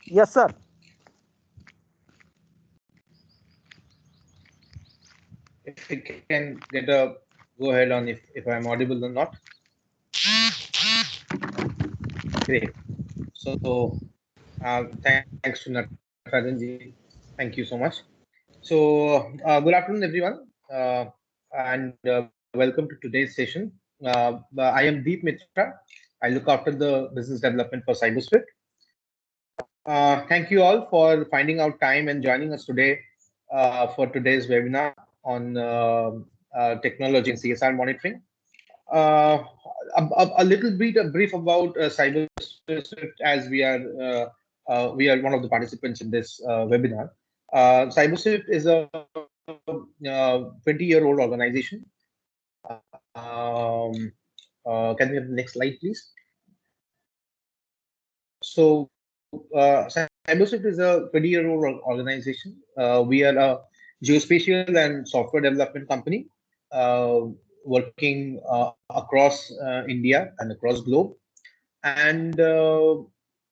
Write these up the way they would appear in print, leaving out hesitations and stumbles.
Yes, sir. If we can get a go ahead on if I'm audible or not. Great. So thanks to Natarajan ji. Thank you so much. So good afternoon, everyone, and welcome to today's session. I am Deep Mitra. I look after the business development for CyberSWIFT. Thank you all for finding out time and joining us today for today's webinar on technology and CSR monitoring. Uh, a little bit a brief about CyberSWIFT, as we are one of the participants in this webinar. CyberSWIFT is a 20-year-old organization. Um, can we have the next slide, please? So, CyberSWIFT is a 20-year-old organization. We are a geospatial and software development company uh, working across India and across globe. And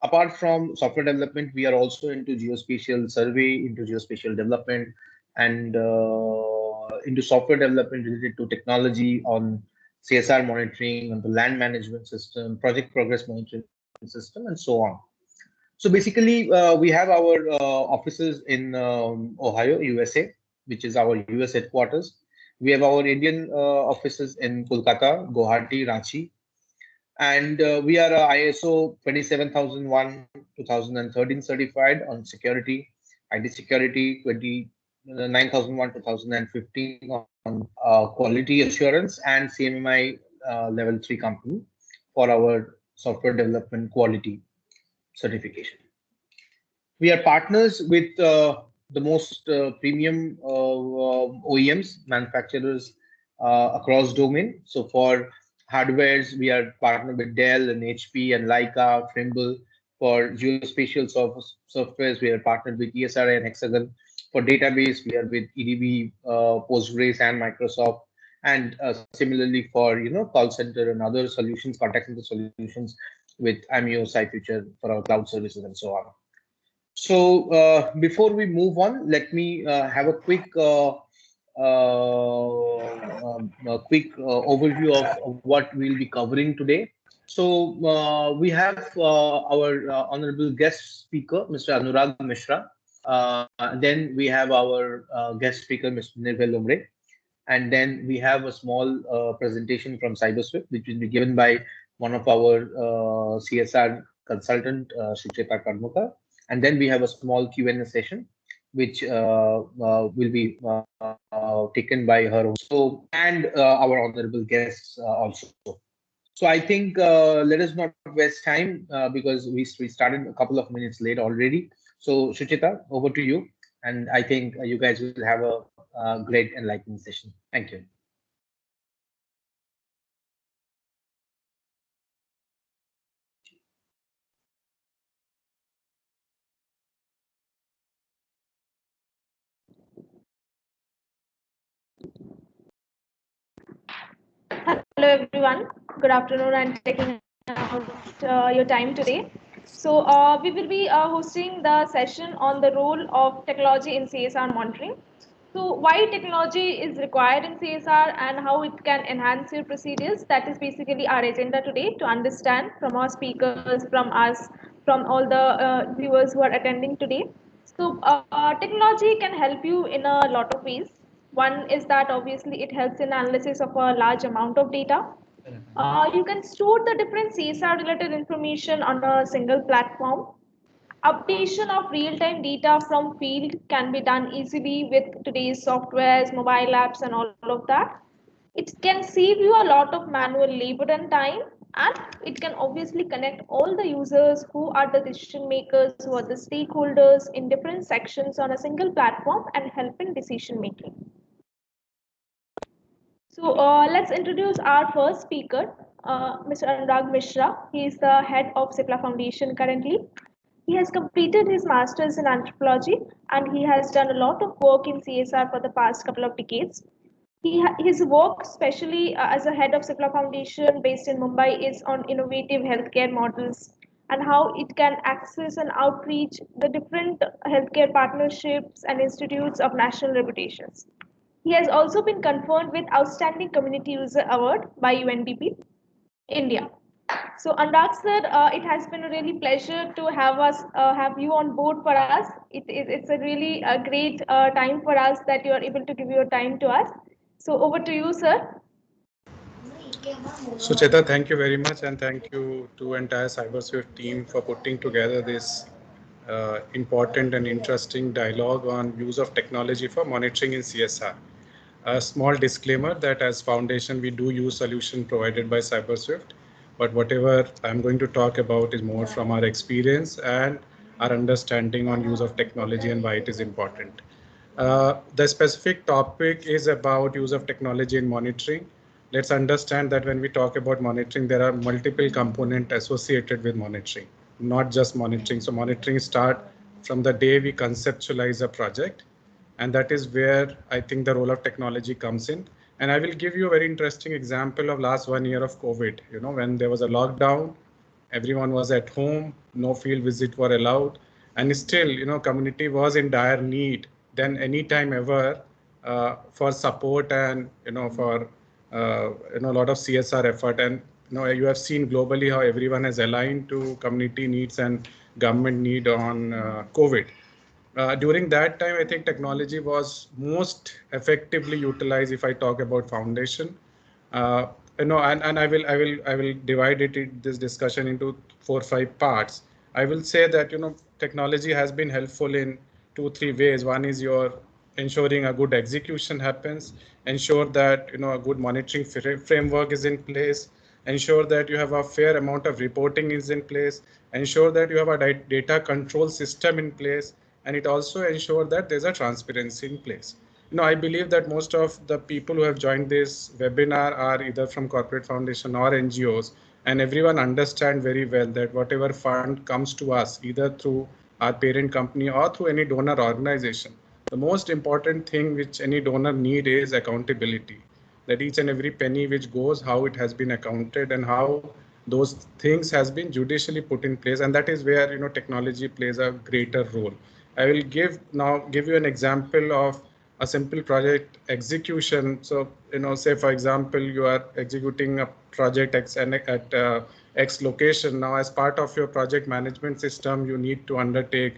apart from software development, we are also into geospatial survey, into geospatial development, and into software development related to technology on CSR monitoring, on the land management system, project progress monitoring system, and so on. So basically, we have our offices in Ohio, USA, which is our US headquarters. We have our Indian offices in Kolkata, Guwahati, Ranchi, and we are ISO 27001 2013 certified on security, IT security, 9001 2015 on quality assurance, and CMMI level 3 company for our software development quality certification. We are partners with the most premium OEMs, manufacturers across domain. So for hardwares, we are partnered with Dell and HP and Leica, Trimble. For geospatial softwares, we are partnered with ESRI and Hexagon. For database, we are with EDB, Postgres, and Microsoft. And similarly for call center and other solutions, contact center solutions with Amio, SciFuture for our cloud services and so on. So before we move on, let me have a quick overview of what we'll be covering today. So we have our honorable guest speaker, Mr. Anurag Mishra. Then we have our guest speaker, Mr. Nirbhay Lumde. And then we have a small presentation from CyberSWIFT, which will be given by one of our CSR consultant, Sucheta Karmukar. And then we have a small Q&A session, which will be taken by her also, and our honorable guests also. So I think let us not waste time because we started a couple of minutes late already. So Suchita, over to you. And I think you guys will have a great enlightening session. Thank you. Hello everyone, good afternoon and taking out your time today. So we will be hosting the session on the role of technology in CSR monitoring. So why technology is required in CSR and how it can enhance your procedures, that is basically our agenda today to understand from our speakers, from us, from all the viewers who are attending today. So technology can help you in a lot of ways. One is that obviously it helps in analysis of a large amount of data. You can store the different CSR related information on a single platform. Updation of real-time data from field can be done easily with today's softwares, mobile apps, and all of that. It can save you a lot of manual labor and time, and it can obviously connect all the users who are the decision makers, who are the stakeholders in different sections on a single platform and help in decision making. So let's introduce our first speaker, Mr. Anurag Mishra. He is the head of CIPLA Foundation currently. He has completed his master's in anthropology and he has done a lot of work in CSR for the past couple of decades. His work, especially as a head of CIPLA Foundation based in Mumbai, is on innovative healthcare models, and how it can access and outreach the different healthcare partnerships and institutes of national reputations. He has also been conferred with Outstanding Community User Award by UNDP India. So Anurag sir, it has been a really pleasure to have you on board for us. It's a really great time for us that you are able to give your time to us. So over to you, sir. So Cheta, thank you very much, and thank you to entire CyberSWIFT team for putting together this important and interesting dialogue on use of technology for monitoring in CSR. A small disclaimer that as foundation we do use solution provided by CyberSWIFT, but whatever I'm going to talk about is more from our experience and our understanding on use of technology and why it is important. The specific topic is about use of technology in monitoring. Let's understand that when we talk about monitoring, there are multiple components associated with monitoring, not just monitoring. So monitoring start from the day we conceptualize a project, and that is where I think the role of technology comes in. And I will give you a very interesting example of last 1 year of COVID. You know, when there was a lockdown, everyone was at home, no field visit were allowed, and still, you know, community was in dire need than any time ever for support and for a lot of CSR effort. And you have seen globally how everyone has aligned to community needs and government need on COVID. During that time, I think technology was most effectively utilized. If I talk about foundation, uh, and I will divide this discussion into 4 or 5 parts. I will say that technology has been helpful in 2 3 ways. One is your ensuring a good execution happens, ensure that a good monitoring framework is in place, ensure that you have a fair amount of reporting is in place, ensure that you have a data control system in place, and it also ensure that there's a transparency in place. I believe that most of the people who have joined this webinar are either from corporate foundation or NGOs, and everyone understand very well that whatever fund comes to us, either through our parent company or through any donor organization, the most important thing which any donor need is accountability. That each and every penny which goes, how it has been accounted and how those things has been judicially put in place, and that is where technology plays a greater role. I will give you an example of a simple project execution. So, say for example, you are executing a project X and at X location. Now, as part of your project management system, you need to undertake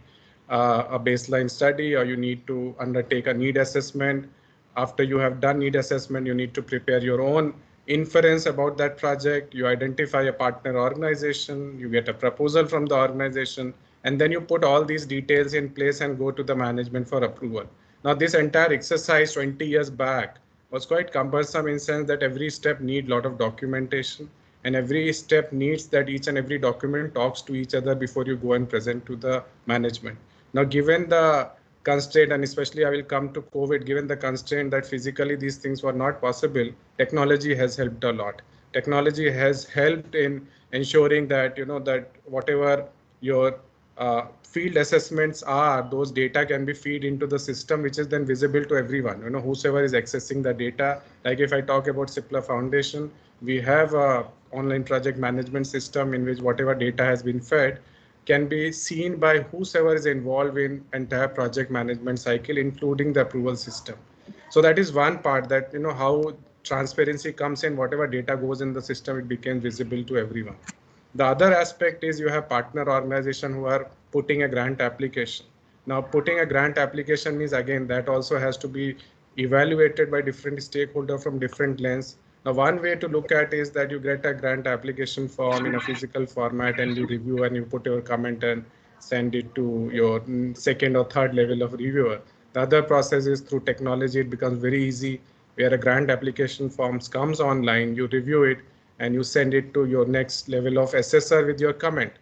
a baseline study, or you need to undertake a need assessment. After you have done need assessment, you need to prepare your own inference about that project. You identify a partner organization, you get a proposal from the organization, and then you put all these details in place and go to the management for approval. Now, this entire exercise 20 years back was quite cumbersome in the sense that every step needs a lot of documentation, and every step needs that each and every document talks to each other before you go and present to the management. Now, given the constraint, and especially I will come to COVID, given the constraint that physically these things were not possible, technology has helped a lot. Technology has helped in ensuring that that whatever your field assessments are, those data can be feed into the system, which is then visible to everyone, whosoever is accessing the data. Like if I talk about CIPLA Foundation, we have a online project management system in which whatever data has been fed can be seen by whosoever is involved in entire project management cycle, including the approval system. So that is one part, that how transparency comes in, whatever data goes in the system, it became visible to everyone. The other aspect is you have partner organization who are putting a grant application. Now, putting a grant application means, again, that also has to be evaluated by different stakeholders from different lens. Now, one way to look at is that you get a grant application form in a physical format and you review and you put your comment and send it to your second or third level of reviewer. The other process is through technology. It becomes very easy, where a grant application forms comes online, you review it, and you send it to your next level of assessor with your comment.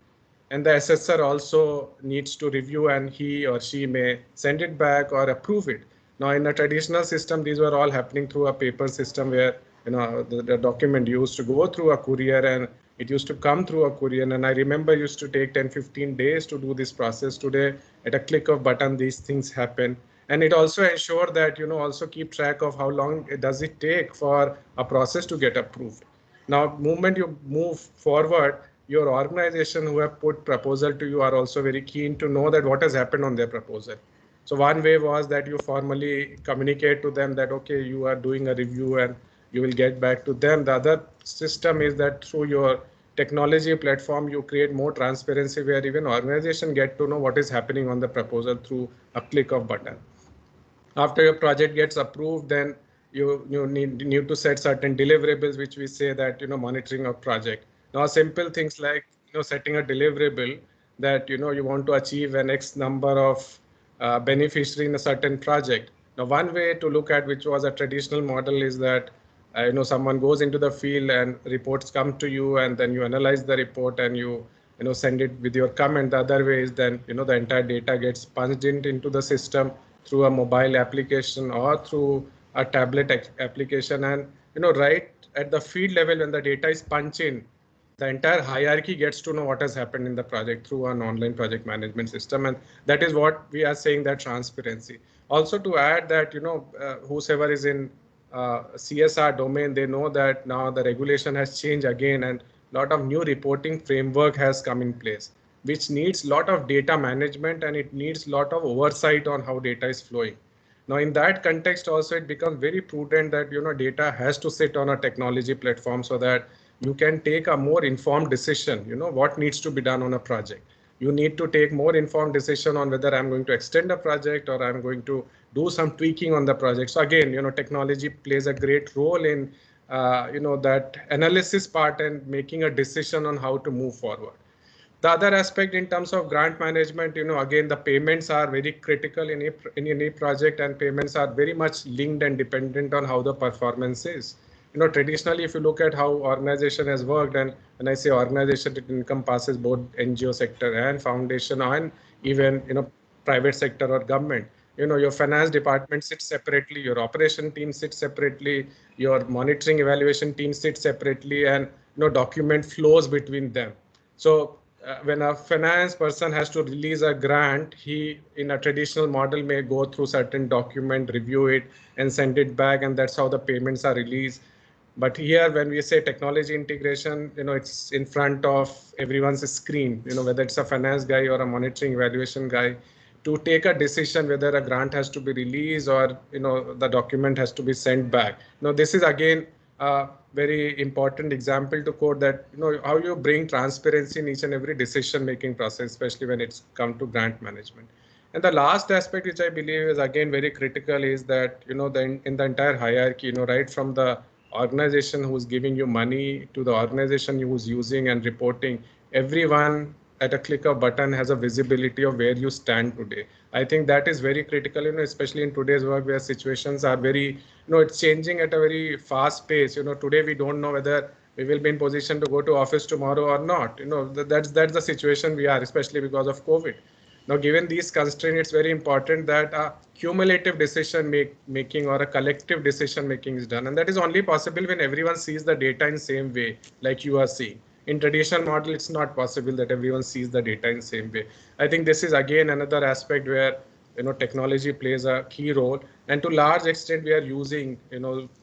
And the assessor also needs to review, and he or she may send it back or approve it. Now, in a traditional system, these were all happening through a paper system where the document used to go through a courier and it used to come through a courier. And I remember used to take 10-15 days to do this process. Today, at a click of button, these things happen. And it also ensure that also keep track of how long does it take for a process to get approved. Now, moment you move forward, your organization who have put proposal to you are also very keen to know that what has happened on their proposal. So one way was that you formally communicate to them that, okay, you are doing a review and you will get back to them. The other system is that through your technology platform, you create more transparency where even organization get to know what is happening on the proposal through a click of button. After your project gets approved, then you need to set certain deliverables, which we say that, monitoring of project. Now, simple things like, setting a deliverable that, you want to achieve an X number of beneficiary in a certain project. Now, one way to look at, which was a traditional model, is that someone goes into the field and reports come to you, and then you analyze the report and you send it with your comment. The other way is then the entire data gets punched into the system through a mobile application or through a tablet application, and right at the field level, when the data is punched in, the entire hierarchy gets to know what has happened in the project through an online project management system. And that is what we are saying, that transparency. Also, to add that whosoever is in CSR domain, they know that now the regulation has changed again, and a lot of new reporting framework has come in place, which needs a lot of data management, and it needs a lot of oversight on how data is flowing. Now, in that context, also it becomes very prudent that data has to sit on a technology platform so that you can take a more informed decision. What needs to be done on a project. You need to take more informed decision on whether I'm going to extend a project or I'm going to do some tweaking on the project. So again, technology plays a great role in that analysis part and making a decision on how to move forward. The other aspect in terms of grant management, again, the payments are very critical in any project, and payments are very much linked and dependent on how the performance is. Traditionally, if you look at how organization has worked, and when I say organization, it encompasses both NGO sector and foundation, and even private sector or government. Your finance department sits separately, your operation team sits separately, your monitoring evaluation team sits separately, and document flows between them. So when a finance person has to release a grant, he in a traditional model may go through certain document, review it, and send it back, and that's how the payments are released. But here, when we say technology integration, it's in front of everyone's screen, whether it's a finance guy or a monitoring evaluation guy, to take a decision whether a grant has to be released or the document has to be sent back. Now, this is again a very important example to quote that how you bring transparency in each and every decision making process, especially when it's come to grant management. And the last aspect, which I believe is again very critical, is that in the entire hierarchy, right from the organization who's giving you money to the organization who's using and reporting, everyone at a click of button has a visibility of where you stand today. I think that is very critical, especially in today's work where situations are very, it's changing at a very fast pace. Today we don't know whether we will be in position to go to office tomorrow or not. That's the situation we are, especially because of COVID. Now, given these constraints, it's very important that a cumulative decision making or a collective decision making is done. And that is only possible when everyone sees the data in the same way, like you are seeing. In traditional model, it's not possible that everyone sees the data in the same way. I think this is again another aspect where technology plays a key role, and to large extent we are using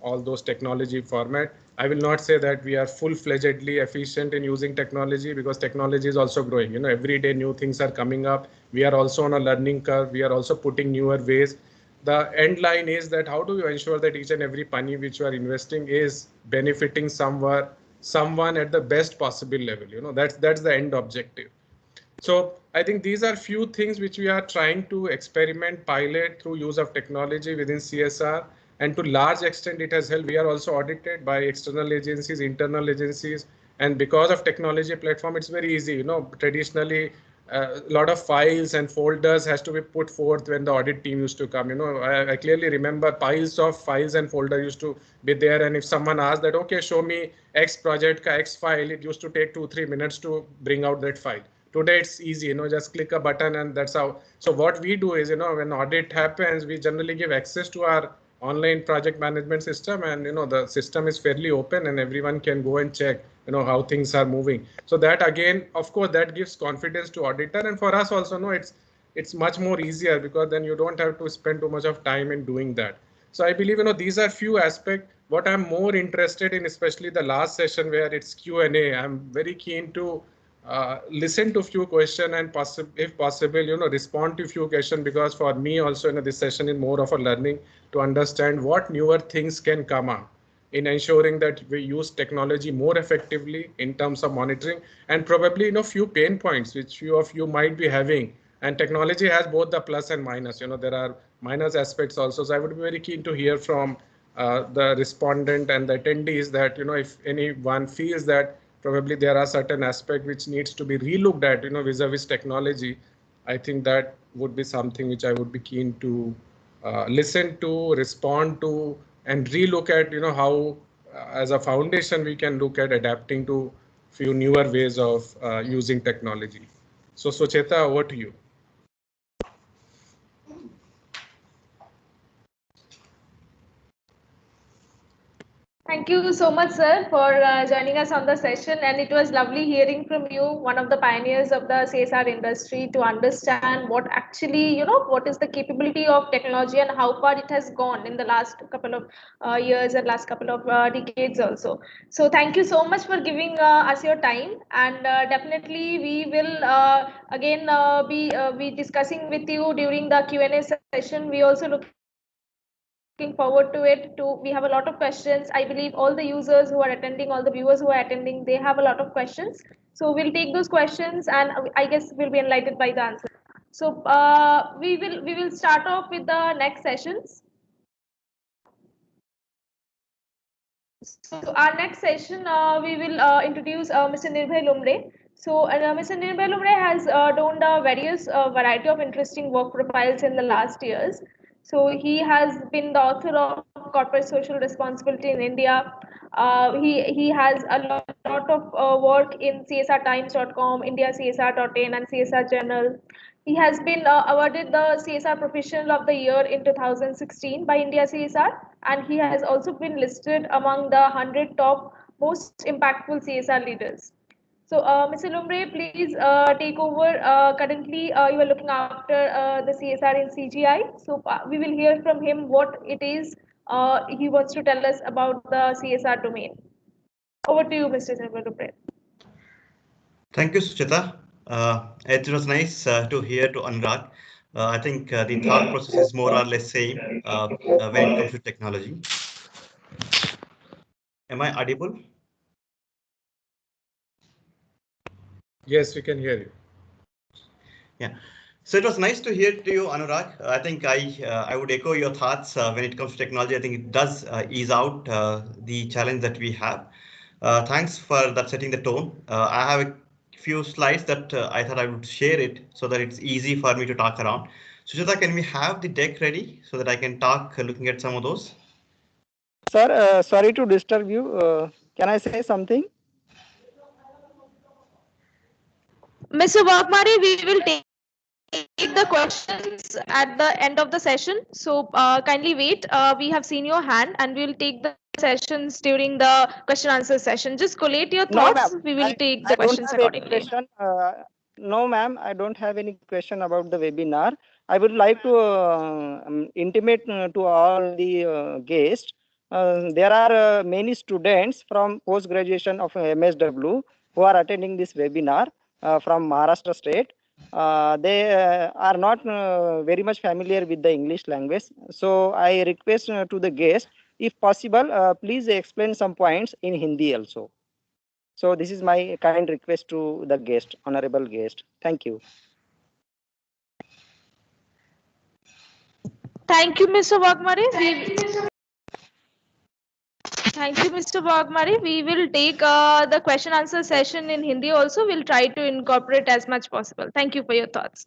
all those technology format. I will not say that we are full-fledgedly efficient in using technology, because technology is also growing. Every day new things are coming up. We are also on a learning curve. We are also putting newer ways. The end line is that how do you ensure that each and every penny which you are investing is benefiting someone at the best possible level. That's the end objective. So I think these are few things which we are trying to experiment, pilot through use of technology within CSR. And to large extent, it has helped. We are also audited by external agencies, internal agencies. And because of technology platform, it's very easy. Traditionally, a lot of files and folders has to be put forth when the audit team used to come. I clearly remember piles of files and folder used to be there. And if someone asked that, okay, show me X project, X file, it used to take 2-3 minutes to bring out that file. Today it's easy, just click a button and that's how. So what we do is, when audit happens, we generally give access to our online project management system, and the system is fairly open and everyone can go and check how things are moving. So that again, of course, that gives confidence to auditor, and for us also it's much more easier, because then you don't have to spend too much of time in doing that. So I believe these are few aspects. what I'm more interested in, especially the last session where it's Q&A, I'm very keen to listen to few questions and if possible, respond to few questions, because for me also, this session is more of a learning to understand what newer things can come up in ensuring that we use technology more effectively in terms of monitoring, and probably, few pain points which few of you might be having. And technology has both the plus and minus, there are minus aspects also. So I would be very keen to hear from the respondent and the attendees that, if anyone feels that probably there are certain aspects which needs to be relooked at, vis-a-vis technology, I think that would be something which I would be keen to listen to, respond to, and relook at, how as a foundation we can look at adapting to few newer ways of using technology. So Sucheta, over to you. Thank you so much, sir, for joining us on the session. And it was lovely hearing from you, one of the pioneers of the CSR industry, to understand what actually, what is the capability of technology and how far it has gone in the last couple of years and last couple of decades also. So thank you so much for giving us your time. And definitely we will again be discussing with you during the Q&A session. We also looking forward to it. We have a lot of questions. I believe all the users who are attending, all the viewers who are attending, they have a lot of questions. So we'll take those questions, and I guess we'll be enlightened by the answer. So we will start off with the next sessions. So our next session, we will introduce Mr. Nirbhay Lumde. So Mr. Nirbhay Lumde has done various variety of interesting work profiles in the last years. So he has been the author of Corporate Social Responsibility in India. He has a lot of work in CSRTimes.com, IndiaCSR.in, and CSR Journal. He has been awarded the CSR Professional of the Year in 2016 by India CSR, and he has also been listed among the 100 top most impactful CSR leaders. So, Mr. Lumbre, please take over. Currently, you are looking after the CSR in CGI. So, we will hear from him what it is he wants to tell us about the CSR domain. Over to you, Mr. Lumbre. Thank you, Sucheta. It was nice to hear to Anurag. I think the thought process is more or less same when it comes to technology. Am I audible? Yes, we can hear you. Yeah. So it was nice to hear to you, Anurag. I think I would echo your thoughts when it comes to technology. I think it does ease out the challenge that we have. Thanks for that setting the tone. I have a few slides that I thought I would share it so that it's easy for me to talk around. Sujata, can we have the deck ready so that I can talk looking at some of those? Sir, sorry to disturb you. Can I say something? Mr. Wagmari, we will take the questions at the end of the session. So kindly wait. We have seen your hand, and we will take the sessions during the question answer session. Just collate your No, thoughts. ma'am. We will take the I don't questions have any accordingly. question. No, ma'am. I don't have any question about the webinar. I would like to intimate to all the guests. There are many students from post graduation of MSW who are attending this webinar from Maharashtra state. They are not very much familiar with the English language. So I request to the guest, if possible, please explain some points in Hindi also. So this is my kind request to the guest, honorable guest. Thank you. Thank you, Mr. Wagmari. Thank you, Mr. Wagmari. We will take the question answer session in Hindi also. We'll try to incorporate as much possible. Thank you for your thoughts.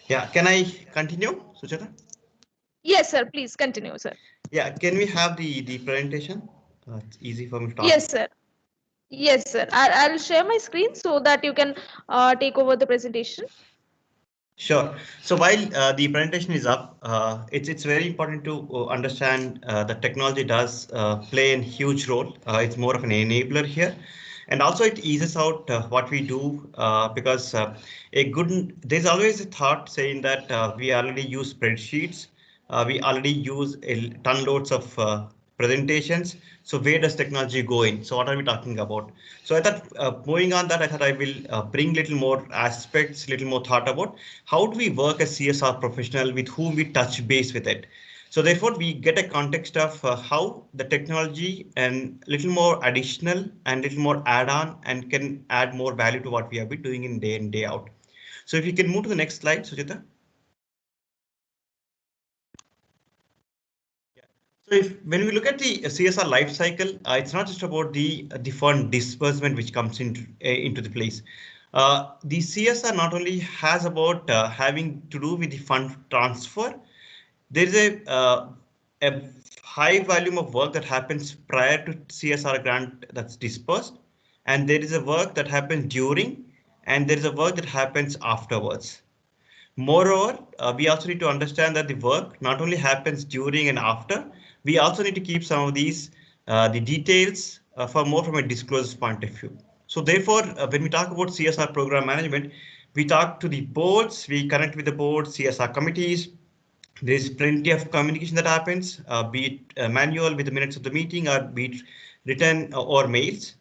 Yeah, can I continue, Sucheta? Yes, sir. Please continue, sir. Yeah, can we have the presentation? It's easy for me to talk. Yes, sir. Yes, sir. I'll share my screen so that you can take over the presentation. Sure. So while the presentation is up, it's very important to understand that technology does play a huge role. It's more of an enabler here. And also it eases out what we do because there's always a thought saying that we already use spreadsheets, we already use ton loads of presentations. So where does technology go in? So what are we talking about? So I thought moving on that, I thought I will bring little more aspects, little more thought about how do we work as CSR professional with whom we touch base with it. So therefore, we get a context of how the technology and little more additional and little more add-on and can add more value to what we have been doing in day out. So if you can move to the next slide, Sujita. So when we look at the CSR life cycle, it's not just about the fund disbursement which comes into the place. The CSR not only has about having to do with the fund transfer. There is a high volume of work that happens prior to CSR grant that's dispersed, and there is a work that happens during, and there is a work that happens afterwards. Moreover, we also need to understand that the work not only happens during and after, we also need to keep some of these the details for more from a disclosure point of view. So therefore, when we talk about CSR program management, we talk to the boards, we connect with the boards, CSR committees. There's plenty of communication that happens, be it manual with the minutes of the meeting or be it written or mails.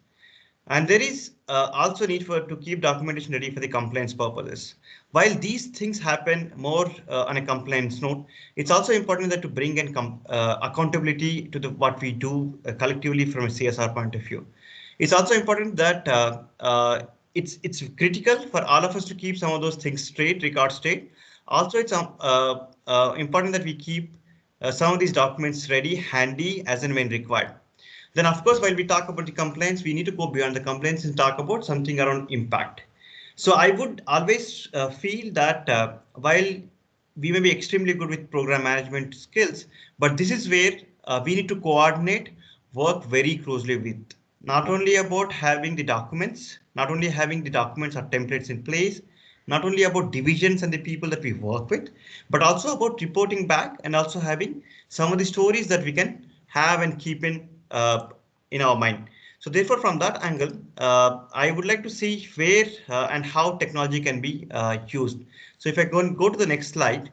And there is also need to keep documentation ready for the compliance purposes. While these things happen more on a compliance note, it's also important that to bring in accountability to what we do collectively from a CSR point of view. It's also important that it's critical for all of us to keep some of those things straight, record straight. Also, it's important that we keep some of these documents ready, handy as and when required. Then, of course, while we talk about the compliance, we need to go beyond the compliance and talk about something around impact. So I would always feel that while we may be extremely good with program management skills, but this is where we need to coordinate, work very closely with, not only about having the documents, not only having the documents or templates in place, not only about divisions and the people that we work with, but also about reporting back and also having some of the stories that we can have and keep in our mind. So therefore, from that angle, I would like to see where and how technology can be used. So if I go to the next slide.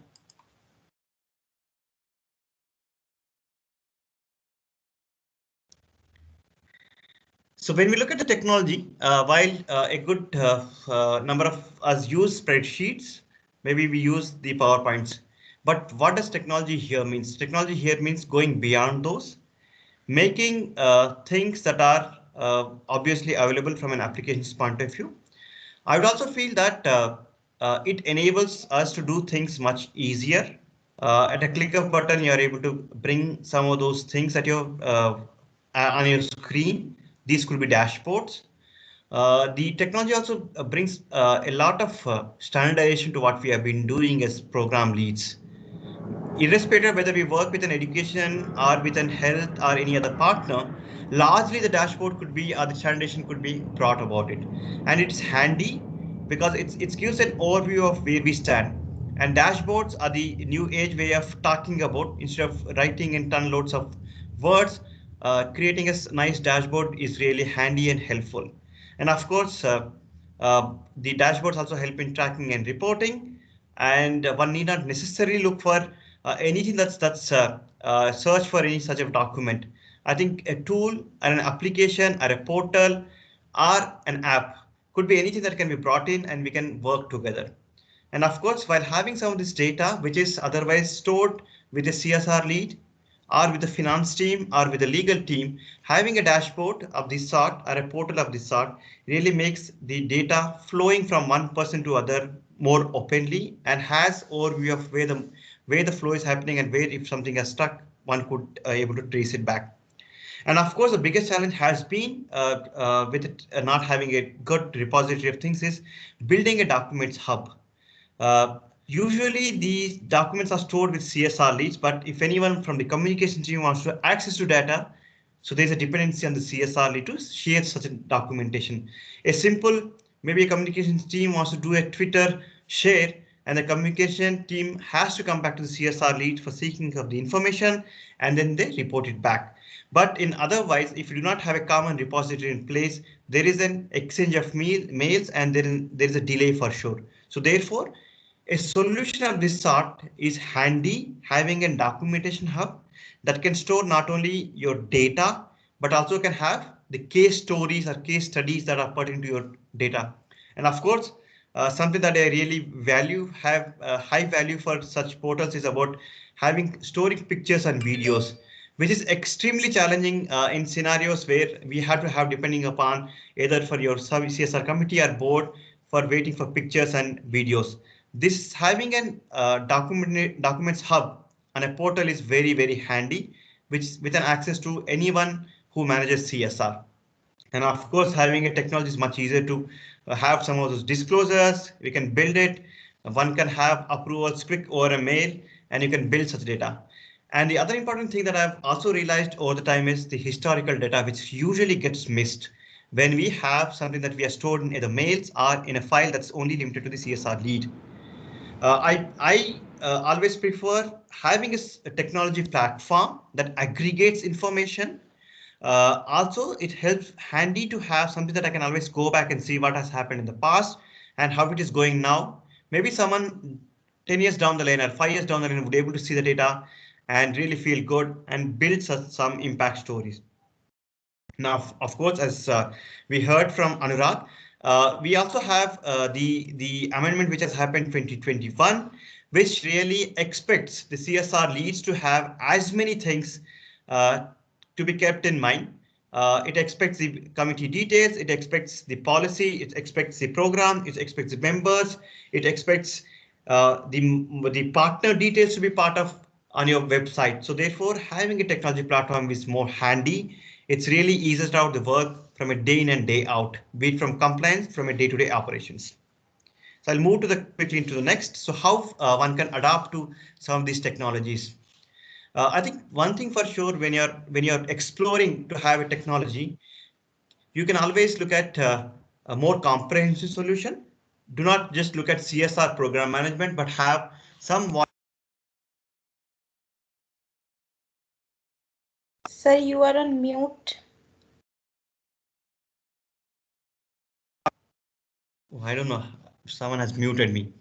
So when we look at the technology, while a good number of us use spreadsheets, maybe we use the PowerPoints. But what does technology here means? Technology here means going beyond those, making things that are obviously available from an applications point of view. I would also feel that it enables us to do things much easier. At a click of button, you are able to bring some of those things at on your screen. These could be dashboards. The technology also brings a lot of standardization to what we have been doing as program leads. Irrespective of whether we work with an education or with an health or any other partner, largely the dashboard could be or the standardization could be brought about it. And it's handy because it gives an overview of where we stand. And dashboards are the new age way of talking about, instead of writing in ton loads of words, creating a nice dashboard is really handy and helpful. And of course, the dashboards also help in tracking and reporting. And one need not necessarily look for anything that's search for any such a document. I think a tool and an application or a portal or an app could be anything that can be brought in and we can work together. And of course, while having some of this data, which is otherwise stored with a CSR lead or with the finance team or with the legal team, having a dashboard of this sort or a portal of this sort really makes the data flowing from one person to other more openly and has overview of where the flow is happening and where if something has stuck, one could able to trace it back. And of course, the biggest challenge has been with it, not having a good repository of things is building a documents hub. Usually these documents are stored with CSR leads, but if anyone from the communication team wants to access to data, so there's a dependency on the CSR lead to share such a documentation. A simple, maybe a communications team wants to do a Twitter share, and the communication team has to come back to the CSR lead for seeking of the information, and then they report it back. But in otherwise, if you do not have a common repository in place, there is an exchange of mails and there is a delay for sure. So therefore, a solution of this sort is handy, having a documentation hub that can store not only your data, but also can have the case stories or case studies that are pertinent to your data. And of course, something that I really have high value for such portals is about storing pictures and videos, which is extremely challenging in scenarios where we have to have, depending upon either for your CSR committee or board, for waiting for pictures and videos. This having an documents hub on a portal is very, very handy, which with an access to anyone who manages CSR. And of course, having a technology is much easier to have some of those disclosures. We can build it. One can have approvals quick over a mail, and you can build such data. And the other important thing that I've also realized over the time is the historical data, which usually gets missed when we have something that we are stored in either mails or in a file that's only limited to the CSR lead. I always prefer having a technology platform that aggregates information. Also, it helps handy to have something that I can always go back and see what has happened in the past and how it is going now. Maybe someone 10 years down the line or 5 years down the line would be able to see the data and really feel good and build some impact stories. Now, of course, as we heard from Anurag, we also have the amendment which has happened 2021, which really expects the CSR leads to have as many things to be kept in mind. It expects the committee details, it expects the policy, it expects the program, it expects the members, it expects the partner details to be part of on your website. So therefore, having a technology platform is more handy. It's really eases out the work from a day in and day out, be it from compliance, from a day-to-day operations. So I'll move quickly into the next. So how one can adapt to some of these technologies. I think one thing for sure, when you're exploring to have a technology, you can always look at a more comprehensive solution. Do not just look at CSR program management, but have some. Sir, you are on mute. I don't know. Someone has muted me.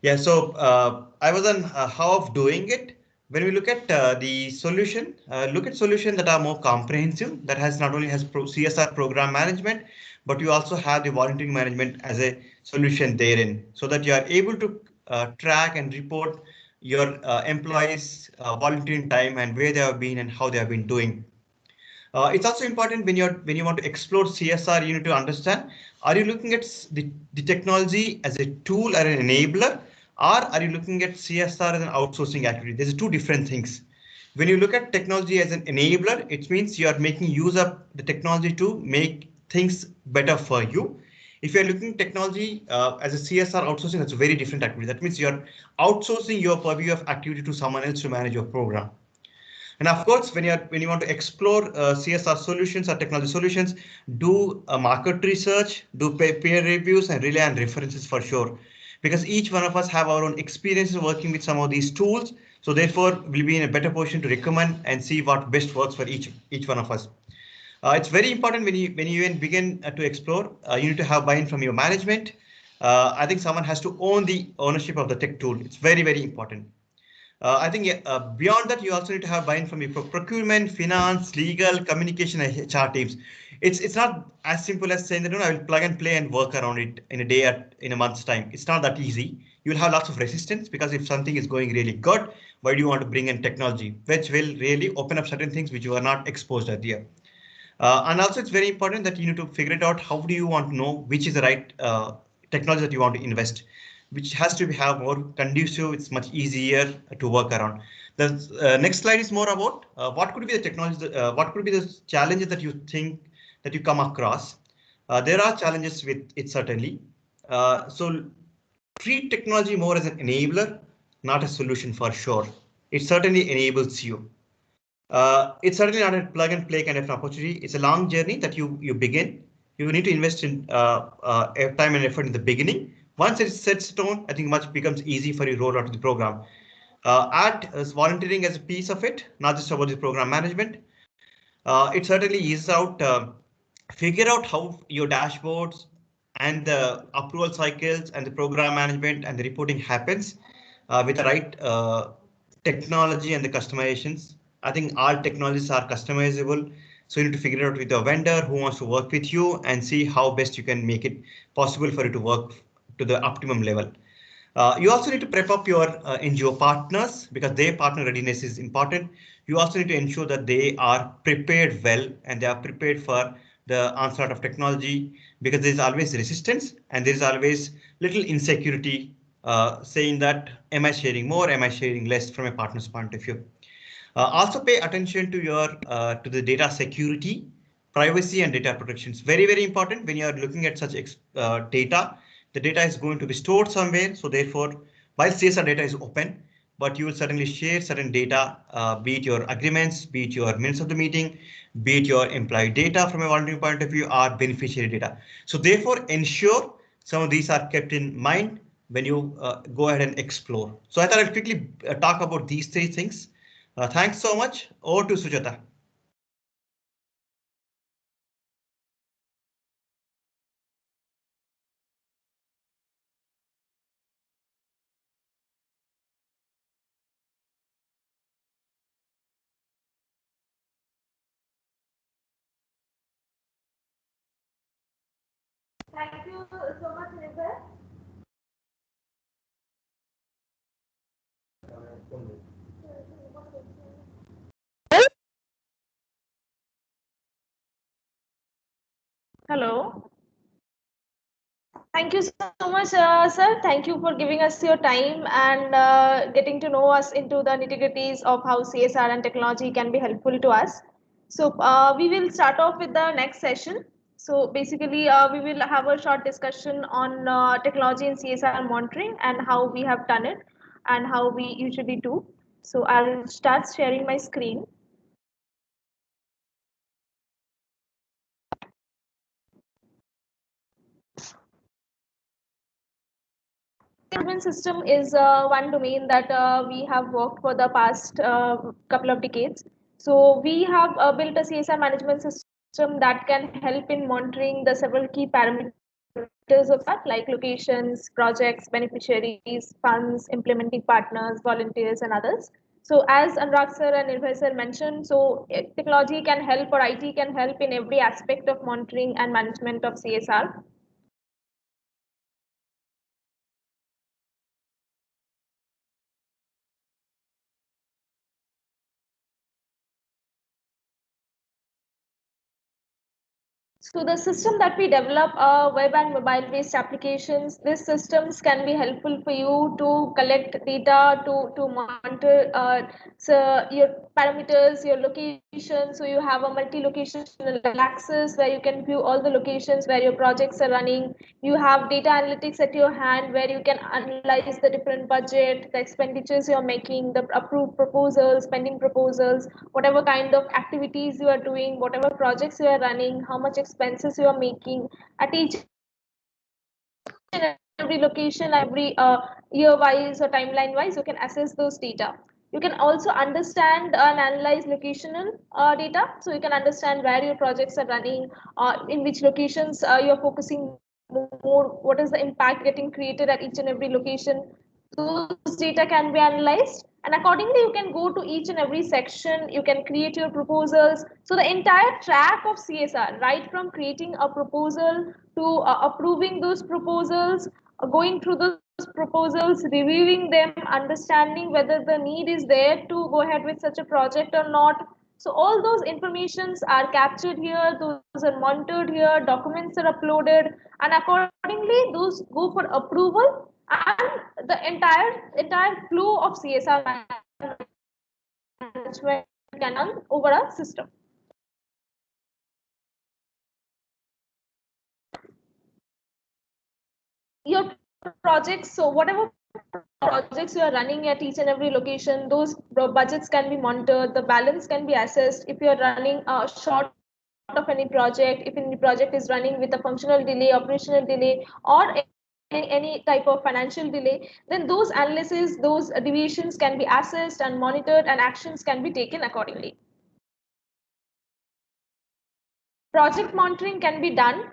Yeah, so I was on how of doing it. When we look at the solution, look at solutions that are more comprehensive, that has not only has CSR program management, but you also have the volunteering management as a solution therein, so that you are able to track and report your employees' volunteering time and where they have been and how they have been doing. It's also important when you want to explore CSR, you need to understand, are you looking at the technology as a tool or an enabler, or are you looking at CSR as an outsourcing activity? There's two different things. When you look at technology as an enabler, it means you are making use of the technology to make things better for you. If you're looking at technology as a CSR outsourcing, that's a very different activity. That means you're outsourcing your purview of activity to someone else to manage your program. And of course, when you want to explore CSR solutions or technology solutions, do a market research, do peer reviews, and rely on references for sure. Because each one of us have our own experiences working with some of these tools. So therefore, we'll be in a better position to recommend and see what best works for each one of us. It's very important when you even begin to explore, you need to have buy-in from your management. I think someone has to own the ownership of the tech tool. It's very, very important. I think beyond that, you also need to have buy-in from your procurement, finance, legal, communication, and HR teams. It's not as simple as saying that I will plug and play and work around it in a day in a month's time. It's not that easy. You will have lots of resistance, because if something is going really good, why do you want to bring in technology, which will really open up certain things which you are not exposed earlier. And also, it's very important that you need to figure it out. How do you want to know which is the right technology that you want to invest, which has to have more conducive, it's much easier to work around. The next slide is more about what could be the technology, what could be the challenges that you think that you come across. There are challenges with it, certainly. So treat technology more as an enabler, not a solution for sure. It certainly enables you. It's certainly not a plug and play kind of an opportunity. It's a long journey that you begin. You need to invest in time and effort in the beginning. Once it sets tone, I think much becomes easy for you to roll out the program. Add volunteering as a piece of it, not just about the program management. It certainly eases out. Figure out how your dashboards and the approval cycles and the program management and the reporting happens with the right technology and the customizations. I think all technologies are customizable. So you need to figure it out with a vendor who wants to work with you and see how best you can make it possible for you to work to the optimum level. You also need to prep up your NGO partners because their partner readiness is important. You also need to ensure that they are prepared well and they are prepared for the onslaught of technology, because there is always resistance and there is always little insecurity saying that am I sharing more, am I sharing less from a partner's point of view. Also pay attention to your to the data security, privacy and data protection. It's very, very important when you are looking at such data. The data is going to be stored somewhere. So therefore, while CSR data is open, but you will certainly share certain data, be it your agreements, be it your minutes of the meeting, be it your employee data from a volunteering point of view, or beneficiary data. So therefore, ensure some of these are kept in mind when you go ahead and explore. So I thought I'll quickly talk about these three things. Thanks so much. Over to Sujata. Thank you so much, Nirbhay. Hello. Thank you so much, sir. Thank you for giving us your time and getting to know us into the nitty-gritties of how CSR and technology can be helpful to us. So we will start off with the next session. So basically, we will have a short discussion on technology and CSR monitoring and how we have done it and how we usually do. So I'll start sharing my screen. Management system is one domain that we have worked for the past couple of decades. So we have built a CSR management system that can help in monitoring the several key parameters of that, like locations, projects, beneficiaries, funds, implementing partners, volunteers, and others. So as Anurag sir and Nirbhay sir mentioned, so technology can help or IT can help in every aspect of monitoring and management of CSR. So the system that we develop web and mobile based applications, these systems can be helpful for you to collect data, to monitor so your parameters, your location. So you have a multi-locational access where you can view all the locations where your projects are running. You have data analytics at your hand where you can analyze the different budget, the expenditures you're making, the approved proposals, pending proposals, whatever kind of activities you are doing, whatever projects you are running, how much expenses you are making at each and every location, every year wise or timeline wise, you can assess those data. You can also understand and analyze locational data. So you can understand where your projects are running, in which locations you're focusing more, what is the impact getting created at each and every location. Those data can be analyzed, and accordingly you can go to each and every section, you can create your proposals. So the entire track of CSR, right from creating a proposal to approving those proposals, going through those proposals, reviewing them, understanding whether the need is there to go ahead with such a project or not. So all those informations are captured here, those are monitored here, documents are uploaded, and accordingly those go for approval, and the entire flow of CSR management can run over a system. Your projects, so whatever projects you are running at each and every location, those budgets can be monitored, the balance can be assessed. If you are running short of any project, if any project is running with a functional delay, operational delay, or any type of financial delay, then those analysis, those deviations can be assessed and monitored, and actions can be taken accordingly. Project monitoring can be done.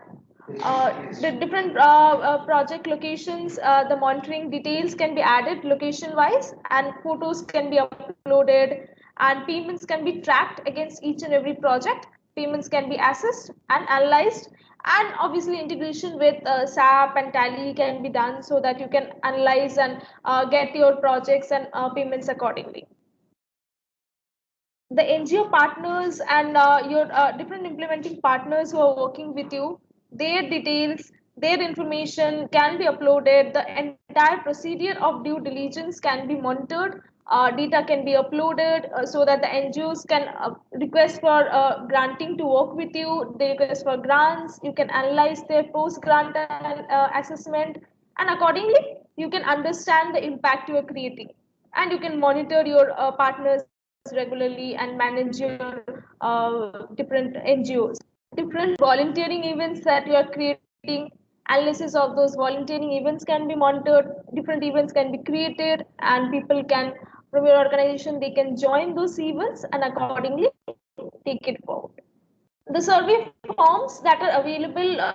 The different project locations, the monitoring details can be added location wise, and photos can be uploaded, and payments can be tracked against each and every project. Payments can be assessed and analyzed, and obviously integration with SAP and Tally can be done so that you can analyze and get your projects and payments accordingly. The NGO partners and your different implementing partners who are working with you, their details, their information can be uploaded. The entire procedure of due diligence can be monitored. Data can be uploaded so that the NGOs can request for granting to work with you. They request for grants. You can analyze their post-grant assessment, and accordingly, you can understand the impact you are creating, and you can monitor your partners regularly and manage your different NGOs. Different volunteering events that you are creating, analysis of those volunteering events can be monitored. Different events can be created, and people can, from your organization, they can join those events and accordingly take it forward. The survey forms that are available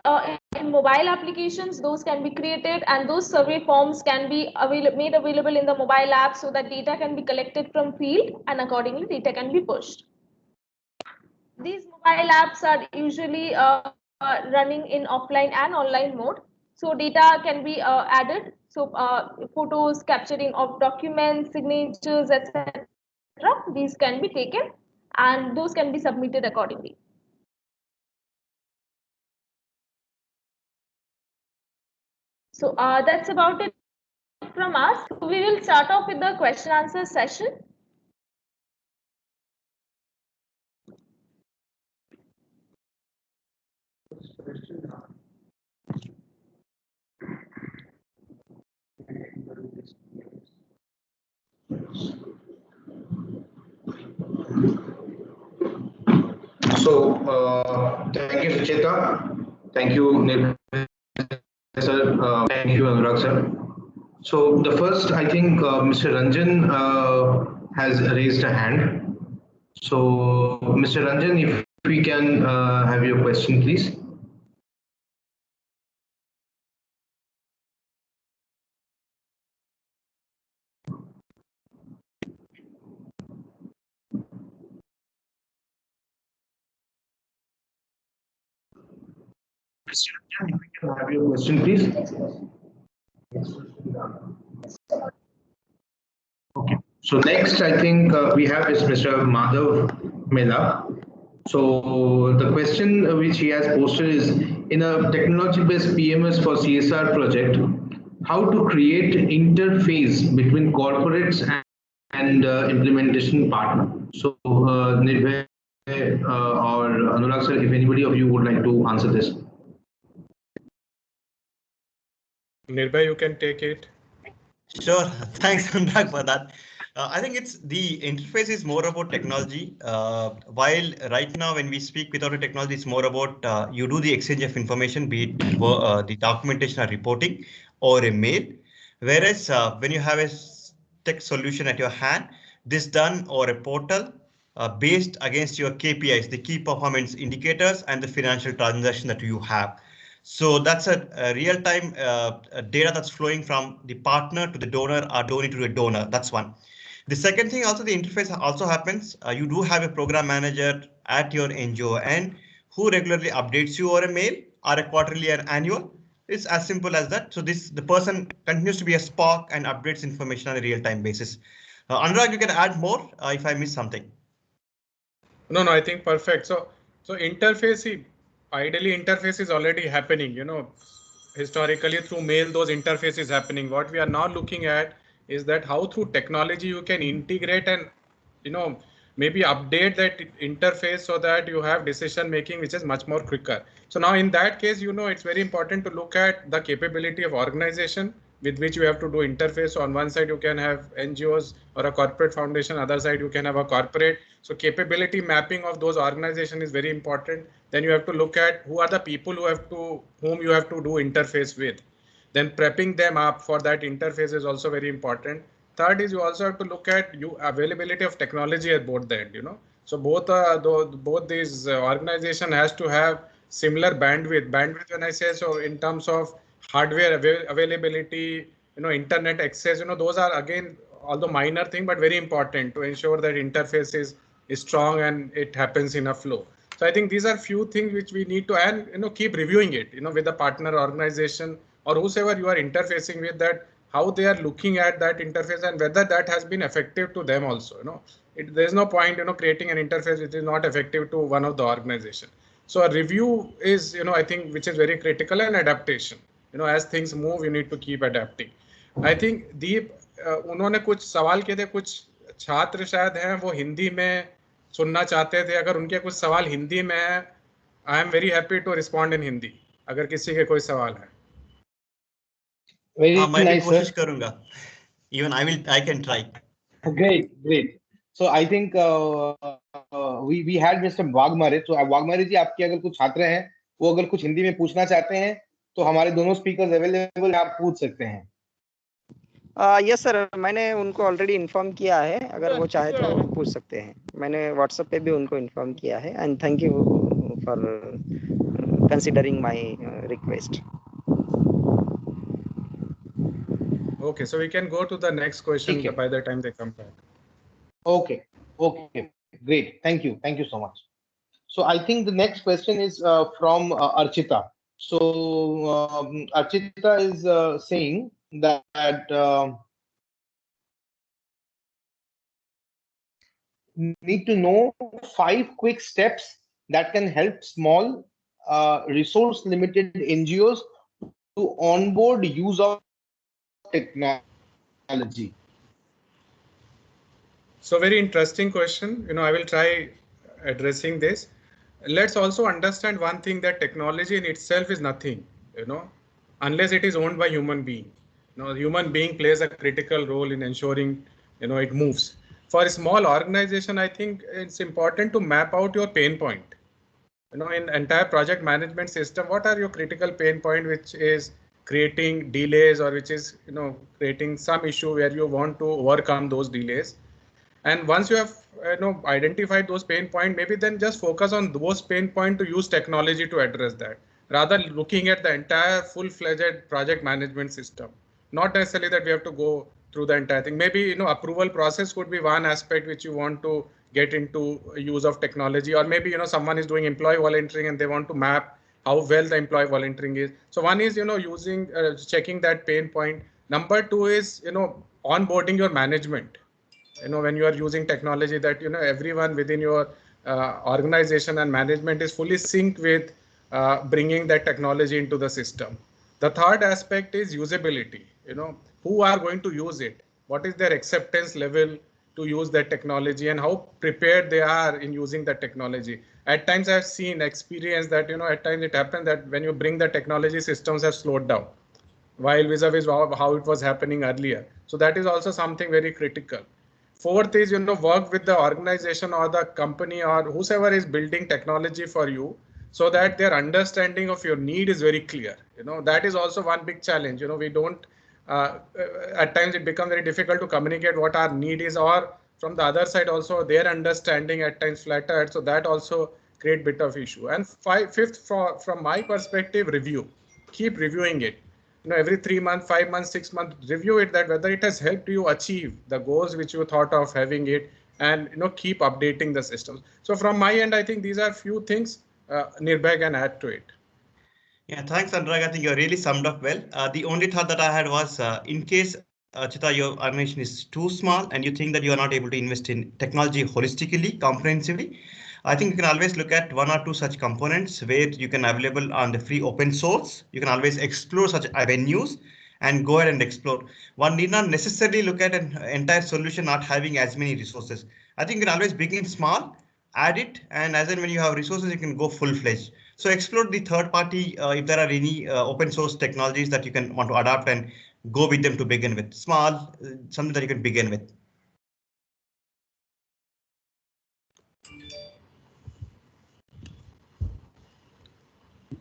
in mobile applications, those can be created, and those survey forms can be made available in the mobile app so that data can be collected from field and accordingly data can be pushed. These mobile apps are usually running in offline and online mode, so data can be added. So photos, capturing of documents, signatures, etc. These can be taken and those can be submitted accordingly. So that's about it from us. We will start off with the question answer session. So, thank you, Sucheta. Thank you, Nirbhay sir. Thank you, Anurag sir. So, the first, I think, Mr. Ranjan has raised a hand. So, Mr. Ranjan, if we can have your question, please. Mr. Ranjan, if we can have your question, please. Okay. So next, I think we have is Mr. Madhav Mela. So the question which he has posted is, in a technology-based PMS for CSR project, how to create interface between corporates and implementation partner. So Nirbhay or Anurag sir, if anybody of you would like to answer this. Nirbhay, you can take it. Sure. Thanks, Anurag, for that. I think it's the interface is more about technology. While right now, when we speak without a technology, it's more about you do the exchange of information, be it the documentation or reporting or a mail. Whereas when you have a tech solution at your hand, this done or a portal based against your KPIs, the key performance indicators and the financial transaction that you have. So that's a real-time data that's flowing from the partner to the donor or donor to a donor. That's one. The second thing also, the interface also happens. You do have a program manager at your NGO and who regularly updates you or a mail or a quarterly and annual. It's as simple as that. So the person continues to be a spark and updates information on a real-time basis. Anurag, you can add more if I miss something. No, I think perfect. So interface, ideally interface is already happening, historically through mail, those interfaces happening. What we are now looking at is that how through technology you can integrate and, maybe update that interface so that you have decision making, which is much more quicker. So now in that case, it's very important to look at the capability of organization with which you have to do interface. So on one side, you can have NGOs or a corporate foundation, other side, you can have a corporate. So capability mapping of those organizations is very important. Then you have to look at whom are the people whom you have to do interface with. Then prepping them up for that interface is also very important. Third is you also have to look at availability of technology at both the end. So both these organization has to have similar bandwidth. Bandwidth, when I say, so in terms of hardware availability, internet access, those are again, although minor thing, but very important to ensure that interface is strong and it happens in a flow. So I think these are few things which we need to, and keep reviewing it, with the partner organization or whosoever you are interfacing with, that how they are looking at that interface and whether that has been effective to them also. There's no point, creating an interface which is not effective to one of the organization. So a review is, I think, which is very critical, and adaptation. As things move, you need to keep adapting. I think Deep, उन्होंने कुछ सवाल किए थे, कुछ छात्र शायद हैं वो हिंदी में सुनना चाहते थे. अगर उनके कुछ सवाल हिंदी में है, I am very happy to respond in Hindi, अगर किसी के कोई सवाल है. Very मैं भी nice, कोशिश sir. करूंगा. Even I can try. Great. So I think we had Mr. Wagmare. So Wagmare जी, आपके अगर कुछ छात्र हैं वो अगर कुछ हिंदी में पूछना चाहते हैं तो हमारे दोनों स्पीकर्स अवेलेबल, आप पूछ सकते हैं. यस सर, मैंने उनको ऑलरेडी इन्फॉर्म किया है, अगर वो चाहे तो पूछ सकते हैं. मैंने व्हाट्सएप पे भी उनको इन्फॉर्म किया है. And thank you for considering my request. Okay, so we can go to the next question by the time they come back. Okay, great. Thank you so much. So I think the next question is from Archita. So Archita is saying that need to know 5 quick steps that can help small resource limited NGOs to onboard use of technology. So very interesting question. I will try addressing this. Let's also understand one thing, that technology in itself is nothing, unless it is owned by human being. Human being plays a critical role in ensuring, it moves. For a small organization, I think it's important to map out your pain point. In entire project management system, what are your critical pain point, which is creating delays, or which is, creating some issue where you want to overcome those delays. And once you have identified those pain points, maybe then just focus on those pain points to use technology to address that, rather looking at the entire full-fledged project management system. Not necessarily that we have to go through the entire thing. Maybe approval process could be one aspect which you want to get into use of technology, or maybe someone is doing employee volunteering and they want to map how well the employee volunteering is. So one is using checking that pain point. Number two is onboarding your management. When you are using technology, that everyone within your organization and management is fully synced with bringing that technology into the system. The third aspect is usability. Who are going to use it, what is their acceptance level to use that technology, and how prepared they are in using that technology. At times I've seen experience that at times it happens that when you bring the technology, systems have slowed down, while vis-a-vis how it was happening earlier. So that is also something very critical. Fourth is, work with the organization or the company or whosoever is building technology for you, so that their understanding of your need is very clear. That is also one big challenge. We don't, at times it becomes very difficult to communicate what our need is, or from the other side also their understanding at times flattered. So that also create bit of issue. And fifth, from my perspective, review. Keep reviewing it. Every 3 months, 5 months, 6 months, review it, that whether it has helped you achieve the goals which you thought of having it, and keep updating the systems. So from my end, I think these are few things Nirbhay can add to it. Yeah, thanks, Anurag. I think you really summed up well. The only thought that I had was, in case Chita, your organization is too small and you think that you are not able to invest in technology holistically, comprehensively, I think you can always look at 1 or 2 such components where you can available on the free open source. You can always explore such avenues and go ahead and explore. One need not necessarily look at an entire solution not having as many resources. I think you can always begin small, add it, and as and when you have resources, you can go full-fledged. So explore the third party, if there are any open source technologies that you can want to adapt, and go with them to begin with. Small, something that you can begin with.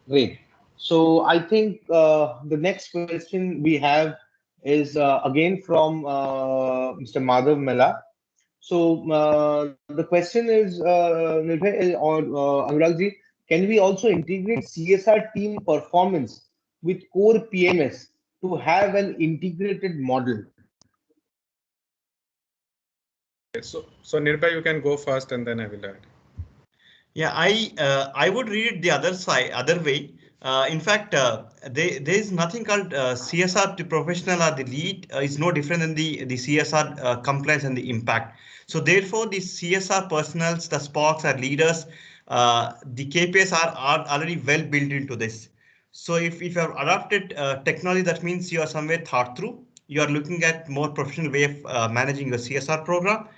Great. So I think the next question we have is again from Mr. Madhav Mela. So the question is, Nirbhay or Anurag ji, can we also integrate CSR team performance with core PMS to have an integrated model? So Nirbhay, you can go first and then I will add. Yeah, I would read it the other way. In fact, there is nothing called CSR to professional or the lead is no different than the CSR compliance and the impact. So therefore, the CSR personals, the SPOCs are leaders. The KPIs are already well built into this. So if you have adopted technology, that means you are somewhere thought through. You are looking at more professional way of managing your CSR program.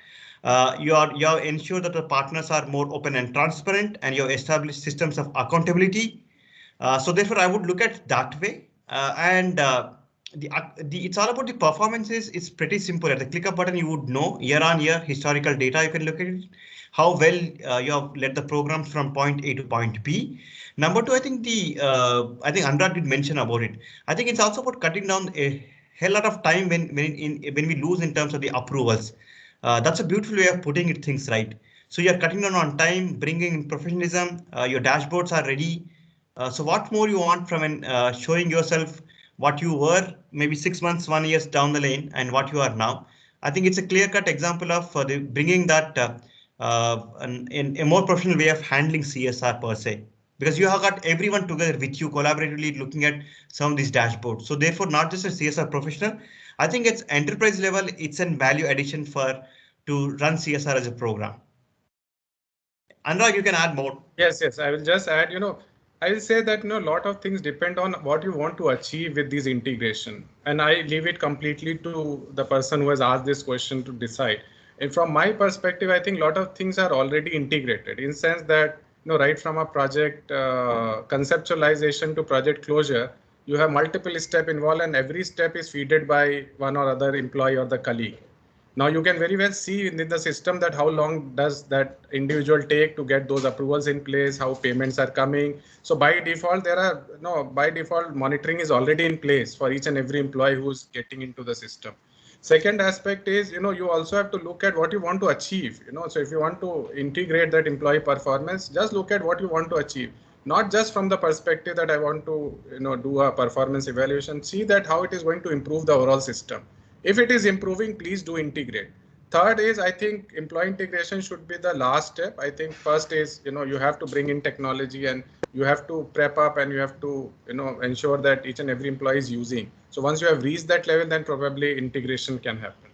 You have ensured that the partners are more open and transparent, and you have established systems of accountability. So therefore, I would look at that way. It's all about the performances. It's pretty simple. At the click a button, you would know year on year historical data. You can look at it, how well you have led the programs from point A to point B. Number two, I think Anurag did mention about it. I think it's also about cutting down a hell lot of time when we lose in terms of the approvals. That's a beautiful way of putting it things right. So you're cutting down on time, bringing in professionalism. Your dashboards are ready. So what more you want from showing yourself what you were maybe 6 months, 1 year down the lane and what you are now. I think it's a clear-cut example of bringing that in a more professional way of handling CSR per se, because you have got everyone together with you collaboratively looking at some of these dashboards. So therefore, not just a CSR professional, I think it's enterprise level. It's a value addition to run CSR as a program. Anurag, you can add more. Yes, I will just add, I will say that, a lot of things depend on what you want to achieve with this integration. And I leave it completely to the person who has asked this question to decide. And from my perspective, I think a lot of things are already integrated in sense that, right from a project conceptualization to project closure, you have multiple steps involved and every step is fed by one or other employee or the colleague. Now you can very well see in the system that how long does that individual take to get those approvals in place, how payments are coming. So by default, by default monitoring is already in place for each and every employee who's getting into the system. Second aspect is, you also have to look at what you want to achieve, so if you want to integrate that employee performance, just look at what you want to achieve, not just from the perspective that I want to, do a performance evaluation, see that how it is going to improve the overall system. If it is improving, please do integrate. Third is, I think employee integration should be the last step. I think first is, you have to bring in technology and you have to prep up and you have to, ensure that each and every employee is using. So once you have reached that level, then probably integration can happen.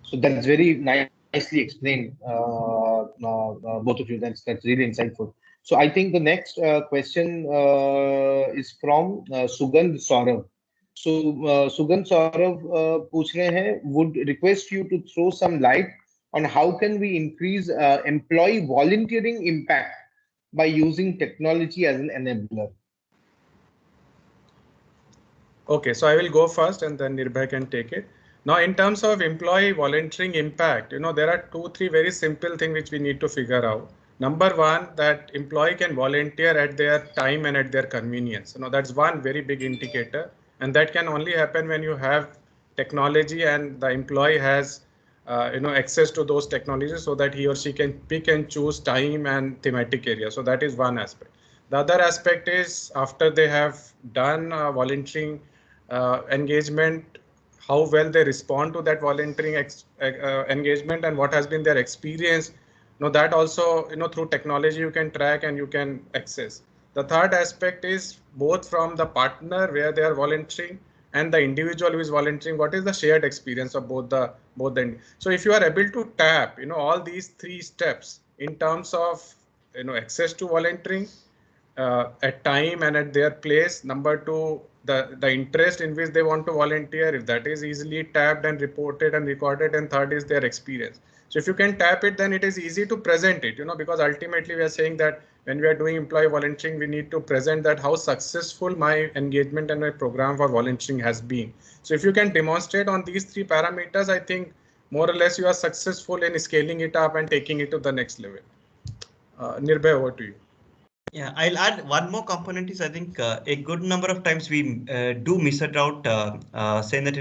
So that's very nicely explained, both of you. That's really insightful. So I think the next question is from Sugandh Saurav. So Sugandh Saurav पूछ रहे हैं, would request you to throw some light on how can we increase employee volunteering impact by using technology as an enabler. Okay, so I will go first and then Nirbhay can take it. Now, in terms of employee volunteering impact, there are 2-3 very simple things which we need to figure out. Number one, that employee can volunteer at their time and at their convenience. That's one very big indicator. And that can only happen when you have technology and the employee has access to those technologies so that he or she can pick and choose time and thematic area. So that is one aspect. The other aspect is after they have done volunteering engagement, how well they respond to that volunteering engagement and what has been their experience. That also, through technology you can track and you can access. The third aspect is both from the partner where they are volunteering and the individual who is volunteering, what is the shared experience of both the so if you are able to tap all these 3 steps in terms of access to volunteering at time and at their place. Number 2, the interest in which they want to volunteer, if that is easily tapped and reported and recorded. And third is their experience. So if you can tap it, then it is easy to present it, because ultimately we are saying that when we are doing employee volunteering, we need to present that how successful my engagement and my program for volunteering has been. So if you can demonstrate on these 3 parameters, I think more or less you are successful in scaling it up and taking it to the next level. Nirbhay, over to you. Yeah, I'll add one more component is I think a good number of times we do miss it out saying that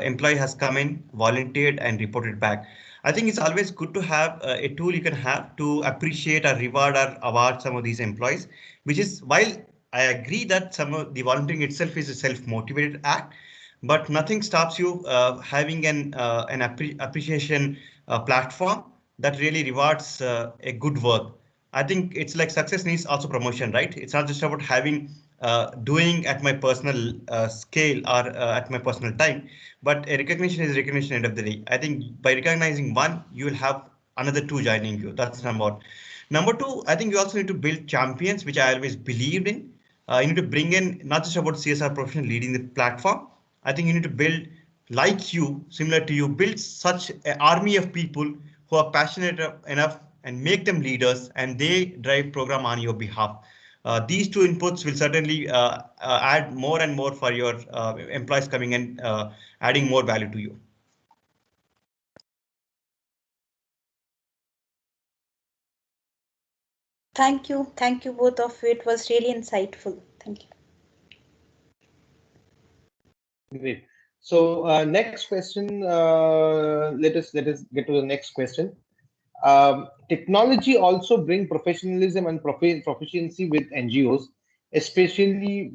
employee has come in, volunteered and reported back. I think it's always good to have a tool you can have to appreciate or reward or award some of these employees, which is while I agree that some of the volunteering itself is a self-motivated act, but nothing stops you having an appreciation platform that really rewards a good work. I think it's like success needs also promotion, right? It's not just about having doing at my personal scale or at my personal time, but a recognition is recognition end of the day. I think by recognizing one, you will have another 2 joining you. That's number 1. Number 2, I think you also need to build champions, which I always believed in. You need to bring in not just about CSR professional leading the platform. I think you need to build like you, similar to you, build such an army of people who are passionate enough and make them leaders and they drive program on your behalf. These 2 inputs will certainly add more and more for your employees coming and adding more value to you. Thank you. Thank you both of you. It was really insightful. Thank you. Great. So next question. Let us get to the next question. Technology also bring professionalism and proficiency with NGOs, especially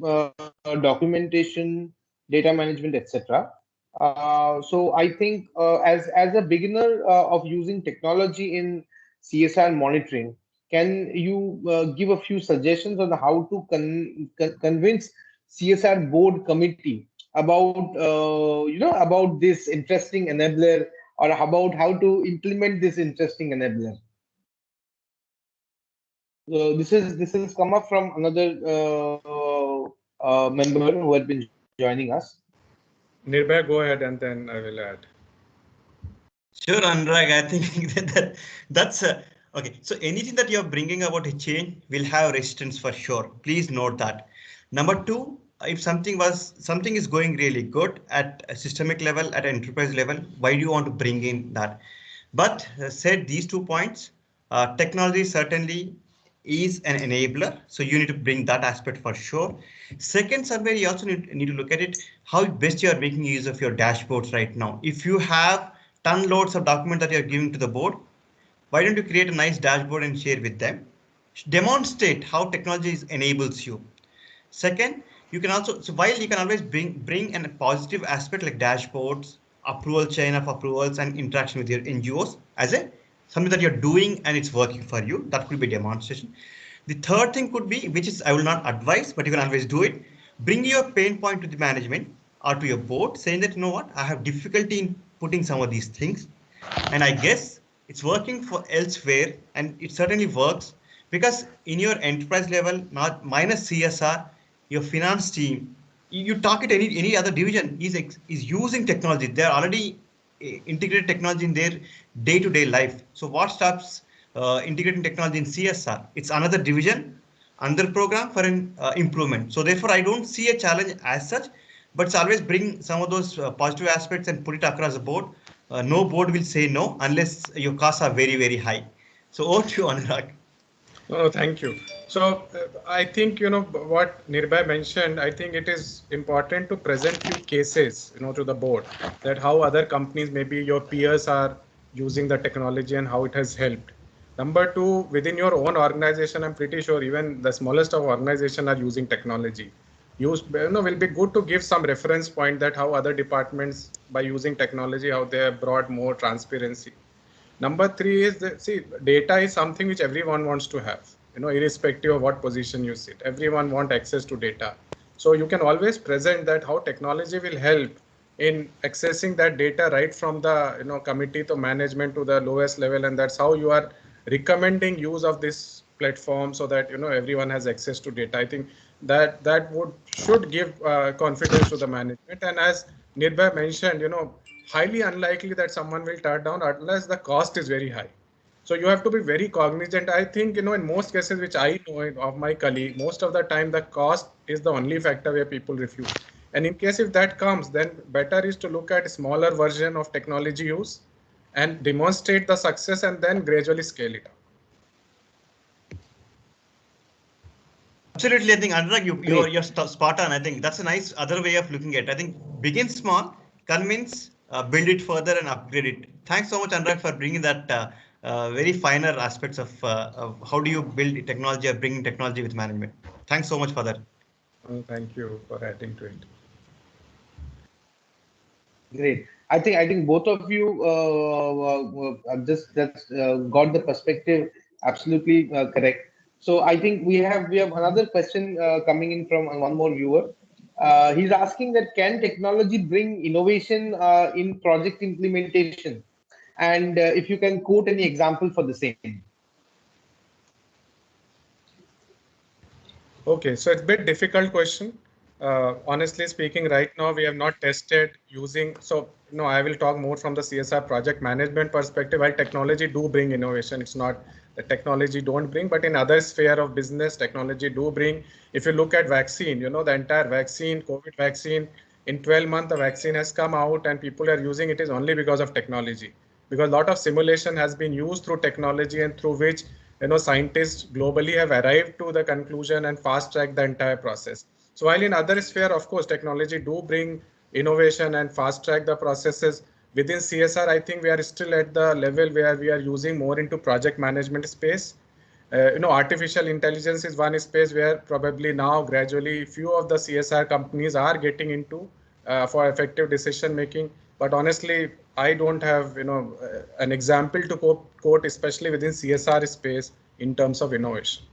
documentation, data management, etc. So I think as a beginner of using technology in CSR monitoring, can you give a few suggestions on how to convince CSR board committee about about this interesting enabler, or about how to implement this interesting enabler? This is come up from another member who had been joining us. Nirbhay, go ahead and then I will add. Sure, Anurag, I think that's okay. So anything that you're bringing about a change will have resistance for sure. Please note that. Number 2, if something is going really good at a systemic level, at an enterprise level, why do you want to bring in that? But said these 2 points, technology certainly is an enabler. So you need to bring that aspect for sure. Second, somewhere you also need to look at it, how best you are making use of your dashboards right now. If you have ton loads of document that you're giving to the board, why don't you create a nice dashboard and share with them? Demonstrate how technology enables you. Second, you can also, so while you can always bring a positive aspect like dashboards, approval chain of approvals and interaction with your NGOs as a something that you're doing and it's working for you, that could be demonstration. The third thing could be, which is I will not advise, but you can always do it. Bring your pain point to the management or to your board saying that, you know what, I have difficulty in putting some of these things. And I guess it's working for elsewhere and it certainly works because in your enterprise level, not minus CSR, your finance team, you talk at any other division is using technology. They're already integrated technology in their day-to-day life. So what stops integrating technology in CSR? It's another division, another program for an improvement. So therefore, I don't see a challenge as such, but it's always bring some of those positive aspects and put it across the board. No board will say no unless your costs are very, very high. So over to you, Anurag. No, thank you. So I think, what Nirbhay mentioned, I think it is important to present few cases, to the board, that how other companies, maybe your peers, are using the technology and how it has helped. Number 2, within your own organization, I'm pretty sure even the smallest of organization are using technology. Will be good to give some reference point that how other departments, by using technology, how they have brought more transparency. Number 3 is that, see, data is something which everyone wants to have, irrespective of what position you sit. Everyone wants access to data. So you can always present that how technology will help in accessing that data right from the committee to management to the lowest level, and that's how you are recommending use of this platform so that everyone has access to data. I think that should give confidence to the management. And as Nirbhay mentioned, highly unlikely that someone will turn down unless the cost is very high. So you have to be very cognizant. I think, in most cases, which I know of my colleague, most of the time the cost is the only factor where people refuse. And in case if that comes, then better is to look at a smaller version of technology use and demonstrate the success and then gradually scale it up. Absolutely, I think Anurag, you're spot on. I think that's a nice other way of looking at it. I think begin small, convince, build it further, and upgrade it. Thanks so much, Anurag, for bringing that very finer aspects of how do you build technology or bring technology with management. Thanks so much for that. Thank you for adding to it. Great. I think both of you just got the perspective absolutely correct. So I think we have another question coming in from one more viewer. He's asking that can technology bring innovation in project implementation, and if you can quote any example for the same. Okay, so it's a bit difficult question. Honestly speaking, right now we have not tested using, so I will talk more from the CSR project management perspective. While technology do bring innovation, it's not the technology don't bring, but in other sphere of business, technology do bring. If you look at vaccine, the entire vaccine, COVID vaccine, in 12 months, the vaccine has come out and people are using it is only because of technology. Because a lot of simulation has been used through technology and through which scientists globally have arrived to the conclusion and fast track the entire process. So while in other sphere, of course, technology do bring innovation and fast track the processes, within CSR, I think we are still at the level where we are using more into project management space. Artificial intelligence is one space where probably now gradually few of the CSR companies are getting into for effective decision making. But honestly, I don't have an example to quote, especially within CSR space in terms of innovation.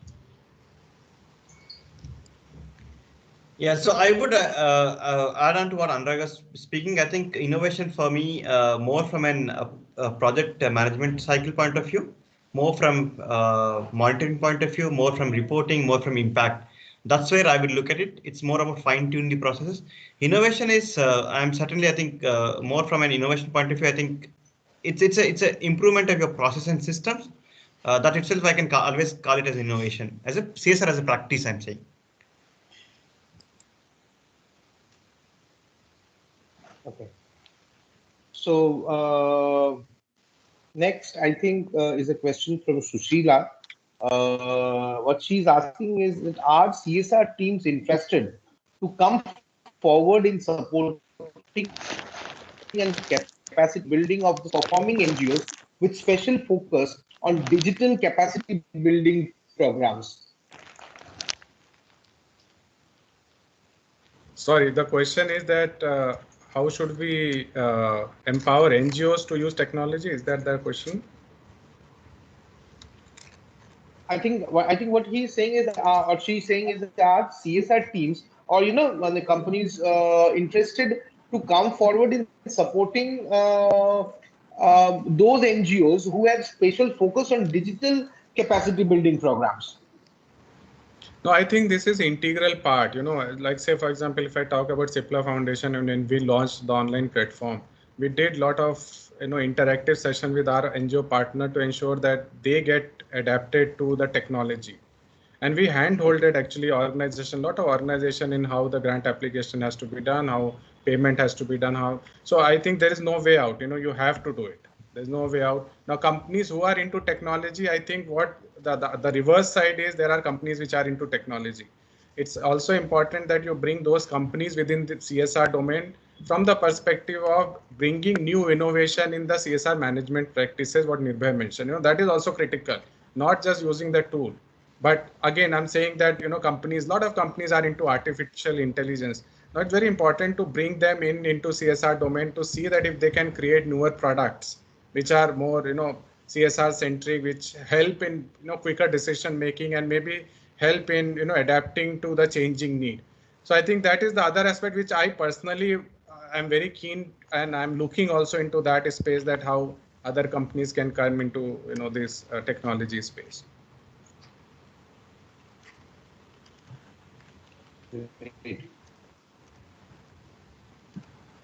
Yeah, so I would add on to what Anurag was speaking. I think innovation for me more from a project management cycle point of view, more from monitoring point of view, more from reporting, more from impact. That's where I would look at it. It's more about fine-tuning the processes. Innovation is, I'm certainly, I think, more from an innovation point of view. I think it's a improvement of your process and systems. That itself, I can always call it as innovation. As a CSR as a practice, I'm saying. Okay. So next, I think is a question from Sushila. What she's asking is that are CSR teams interested to come forward in supporting and capacity building of the performing NGOs with special focus on digital capacity building programs? Sorry, the question is that how should we empower NGOs to use technology? Is that the question? I think what he's saying is, or she's saying is that our CSR teams, or when the companies interested to come forward in supporting those NGOs who have special focus on digital capacity building programs. No, I think this is integral part, like say, for example, if I talk about Cipla Foundation and when we launched the online platform, we did a lot of, interactive session with our NGO partner to ensure that they get adapted to the technology. And we handholded actually organization, lot of organization in how the grant application has to be done, how payment has to be done, so I think there is no way out, you have to do it. There's no way out. Now, companies who are into technology, I think what the reverse side is, there are companies which are into technology. It's also important that you bring those companies within the CSR domain from the perspective of bringing new innovation in the CSR management practices, what Nirbhay mentioned, that is also critical, not just using the tool. But again, I'm saying that, companies, a lot of companies are into artificial intelligence. Now, it's very important to bring them into CSR domain to see that if they can create newer products, which are more, CSR centric, which help in, quicker decision making and maybe help in, adapting to the changing need. So I think that is the other aspect which I personally am very keen, and I'm looking also into that space, that how other companies can come into, this technology space. Great.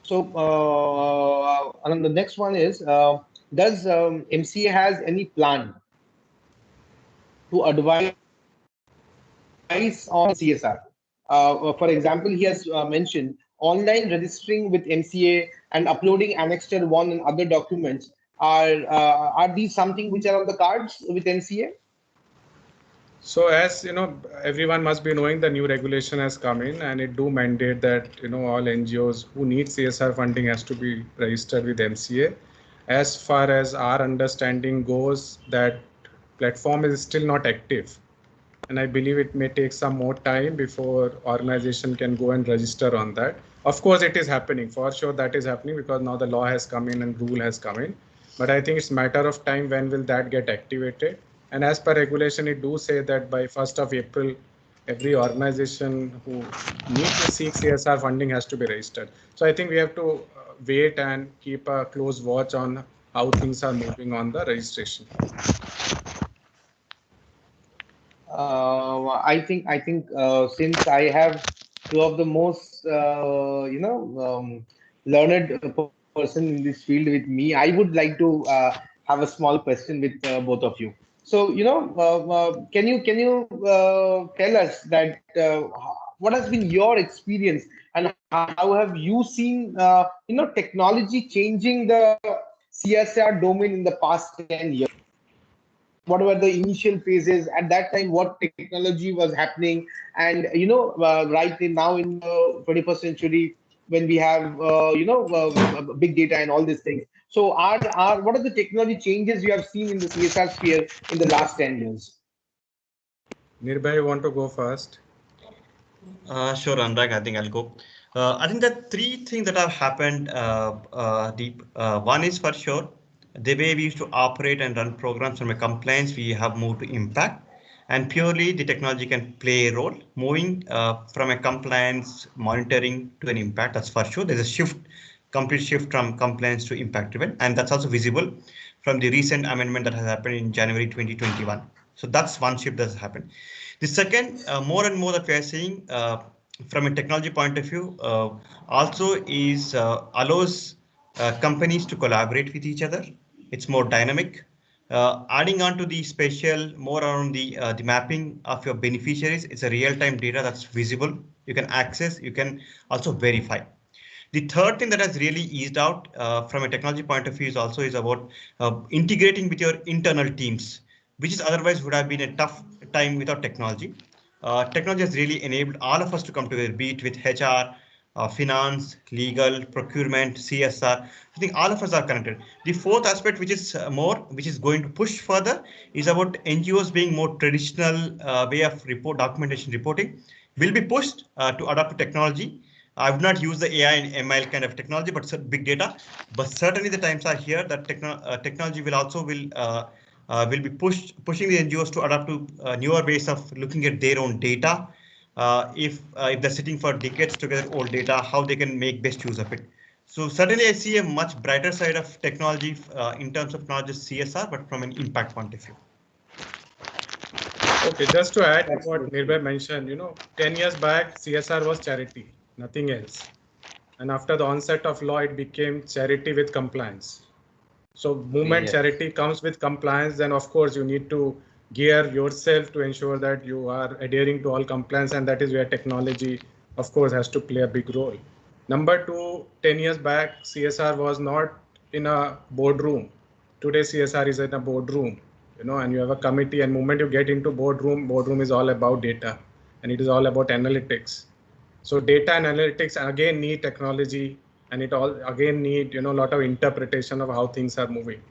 So and the next one is does MCA has any plan to advise on CSR? For example, he has mentioned online registering with MCA and uploading Annexure 1 and other documents. Are these something which are on the cards with MCA? So as you know, everyone must be knowing the new regulation has come in, and it do mandate that all NGOs who need CSR funding has to be registered with MCA. As far as our understanding goes, that platform is still not active, and I believe it may take some more time before organization can go and register on that. Of course, it is happening for sure. That is happening because now the law has come in and rule has come in. But I think it's matter of time when will that get activated. And as per regulation, it do say that by 1st of April, every organization who needs to seek CSR funding has to be registered. So I think we have to wait and keep a close watch on how things are moving on the registration. I think since I have two of the most learned person in this field with me, I would like to have a small question with both of you. So can you tell us that what has been your experience and how have you seen technology changing the CSR domain in the past 10 years? What were the initial phases at that time, what technology was happening, and right now in the 21st century when we have big data and all these things. So are what are the technology changes you have seen in the CSR sphere in the last 10 years? Nirbhay, you want to go first? Sure, Anurag, I think I'll go. I think that three things that have happened, Deep. One is for sure, the way we used to operate and run programs from a compliance, we have moved to impact. And purely the technology can play a role, moving from a compliance monitoring to an impact, that's for sure. There's a shift, complete shift from compliance to impact driven. And that's also visible from the recent amendment that has happened in January 2021. So that's one shift that has happened. The second, more and more that we are seeing from a technology point of view, also is allows companies to collaborate with each other. It's more dynamic. Adding on to the special, more around the mapping of your beneficiaries, it's a real-time data that's visible. You can access, you can also verify. The third thing that has really eased out from a technology point of view is about integrating with your internal teams, which is otherwise would have been a tough time without technology. Technology has really enabled all of us to come together, be it with HR, finance, legal, procurement, CSR. I think all of us are connected. The fourth aspect, which is going to push further, is about NGOs being more traditional way of documentation reporting will be pushed to adopt to technology. I would not use the AI and ML kind of technology, but big data. But certainly the times are here that technology will be pushing the NGOs to adapt to newer ways of looking at their own data. If they're sitting for decades together old data, how they can make best use of it. So certainly I see a much brighter side of technology in terms of not just CSR, but from an impact point of view. Okay, just to add to what Nirbhay mentioned, 10 years back, CSR was charity, nothing else. And after the onset of law, it became charity with compliance. So movement charity comes with compliance, then of course you need to gear yourself to ensure that you are adhering to all compliance, and that is where technology, of course, has to play a big role. Number two, 10 years back, CSR was not in a boardroom. Today, CSR is in a boardroom, and you have a committee, and moment you get into boardroom is all about data, and it is all about analytics. So data and analytics again need technology, and it all again need a lot of interpretation of how things are moving.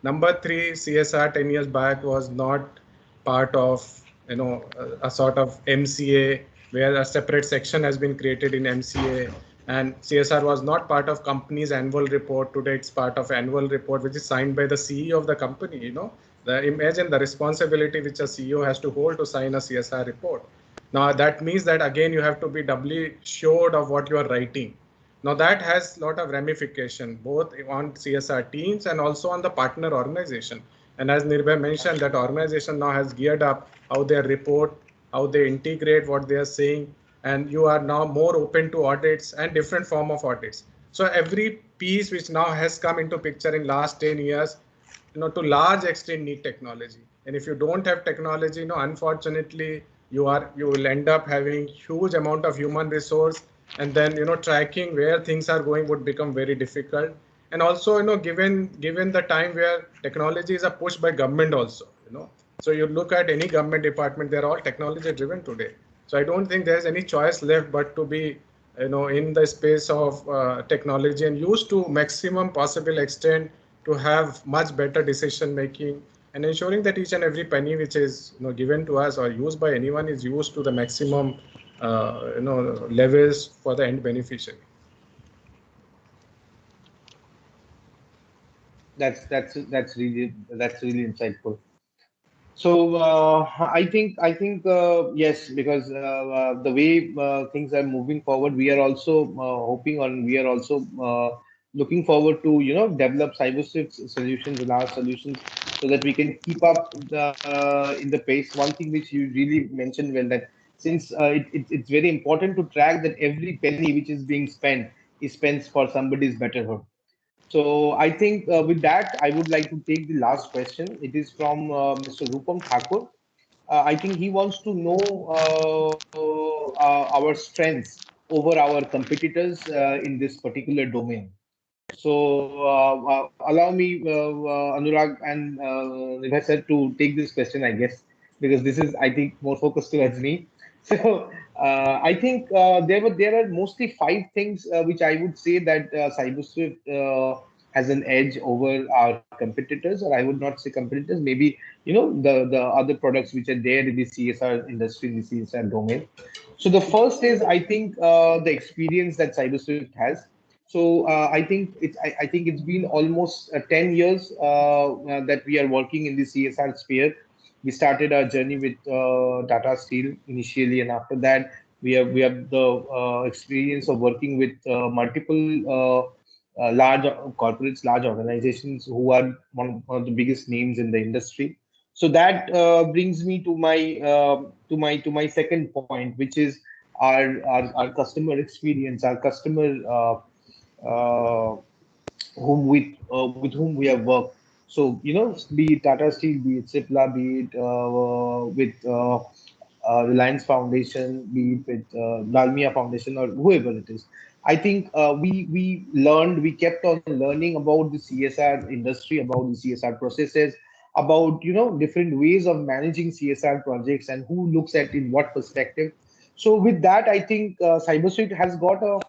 Number three, CSR 10 years back was not part of a sort of MCA where a separate section has been created in MCA, and CSR was not part of company's annual report. Today it's part of annual report which is signed by the CEO of the company. Imagine the responsibility which a CEO has to hold to sign a CSR report. Now that means that again you have to be doubly sure of what you are writing. Now that has a lot of ramification both on CSR teams and also on the partner organization. And as Nirbhay mentioned, that organization now has geared up how they report, how they integrate what they are saying, and you are now more open to audits and different form of audits. So every piece which now has come into picture in last 10 years, to large extent need technology. And if you don't have technology, unfortunately, you will end up having huge amount of human resource, and then tracking where things are going would become very difficult. And also, given the time where technologies are pushed by government also, so you look at any government department, they're all technology driven today. So I don't think there's any choice left but to be in the space of technology and used to maximum possible extent to have much better decision making, and ensuring that each and every penny which is given to us or used by anyone is used to the maximum levels for the end beneficiary. That's really insightful. So yes, because the way things are moving forward, we are also we are also looking forward to develop CyberSWIFT solutions and our solutions so that we can keep up in the pace. One thing which you really mentioned well, that since it's very important to track that every penny which is being spent is spent for somebody's betterhood. So I think with that, I would like to take the last question. It is from Mr. Rupam Thakur. I think he wants to know our strengths over our competitors in this particular domain. So allow me, Anurag and Nirbhay sir, to take this question, I guess, because this is, I think, more focused towards me. So I think there are mostly five things which I would say that CyberSWIFT has an edge over our competitors, or I would not say competitors, maybe the other products which are there in the CSR industry, in the CSR domain. So the first is, I think, the experience that CyberSWIFT has. So I think it's been almost 10 years that we are working in the CSR sphere. We started our journey with Tata Steel initially, and after that we have the experience of working with multiple large corporates, large organizations who are one of the biggest names in the industry. So that brings me to my second point, which is our customer experience, our customer uh, with whom we have worked. So be it Tata Steel, be it Cipla, be it with Reliance Foundation, be it with Dalmia Foundation, or whoever it is. I think we kept on learning about the CSR industry, about the CSR processes, about different ways of managing CSR projects and who looks at in what perspective. So with that, I think CyberSuite has got a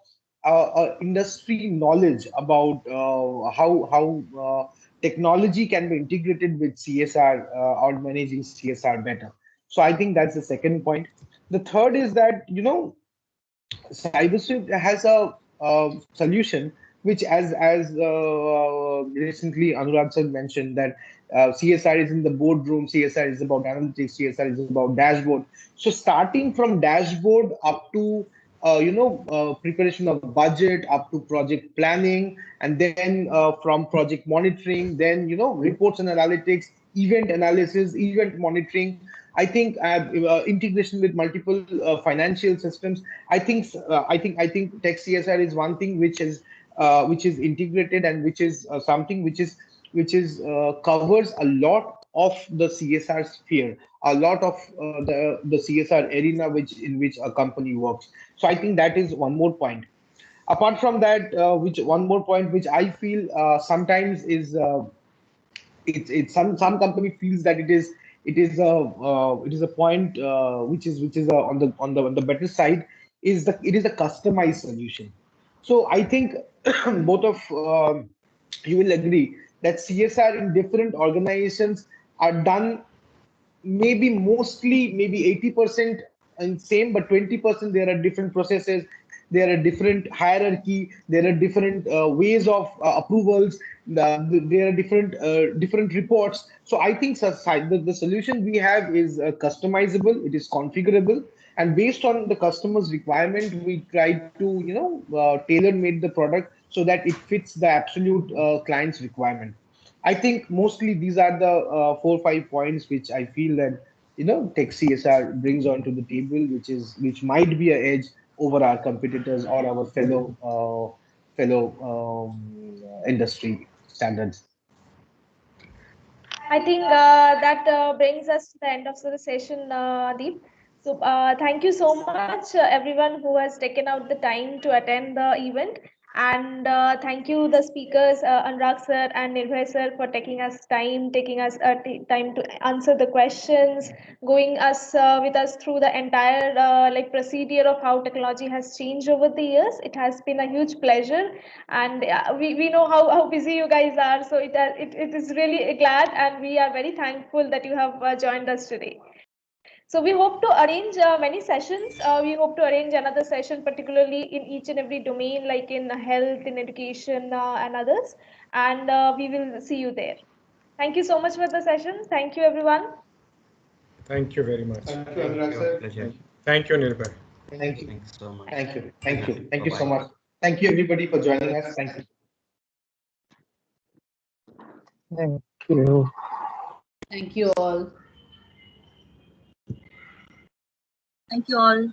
industry knowledge about how technology can be integrated with CSR or managing CSR better. So I think that's the second point. The third is that CyberSwift has a solution which, as recently Anurag sir mentioned, that CSR is in the boardroom, CSR is about analytics, CSR is about dashboard. So starting from dashboard up to preparation of budget, up to project planning, and then from project monitoring, then reports and analytics, event analysis, event monitoring. I think integration with multiple financial systems. I think Tech CSR is one thing which is integrated, and which is something which is covers a lot of the CSR sphere, a lot of the CSR arena in which a company works. So I think that is one more point. Apart from that, which one more point which I feel sometimes is it's some company feels that it is a point which is on the better side, it is a customized solution. So I think both of you will agree that CSR in different organizations are done maybe mostly maybe 80% and same, but 20% there are different processes, there are different hierarchy, there are different ways of approvals, there are different reports. So I think the solution we have is customizable, it is configurable, and based on the customer's requirement we try to tailor made the product so that it fits the absolute client's requirement. I think mostly these are the 4 or 5 points which I feel that Tech CSR brings onto the table, which might be an edge over our competitors or our fellow fellow industry standards. I think that brings us to the end of the session, Deep. So thank you so much, everyone who has taken out the time to attend the event. And thank you, the speakers, Anurag sir and Nirbhay sir, for taking us time to answer the questions, going with us through the entire procedure of how technology has changed over the years. It has been a huge pleasure, and we know how busy you guys are, so it is really glad, and we are very thankful that you have joined us today. So we hope to arrange many sessions. We hope to arrange another session, particularly in each and every domain, like in health, in education, and others. And we will see you there. Thank you so much for the session. Thank you, everyone. Thank you very much. Thank you, Anurag sir. Pleasure. Thank you, Nirbhay. Thank you. Thanks so much. Thank you. Thank you. Thank you so Bye-bye. much. Thank you, everybody, for joining us. Thank you. Thank you. Thank you all. Thank you all.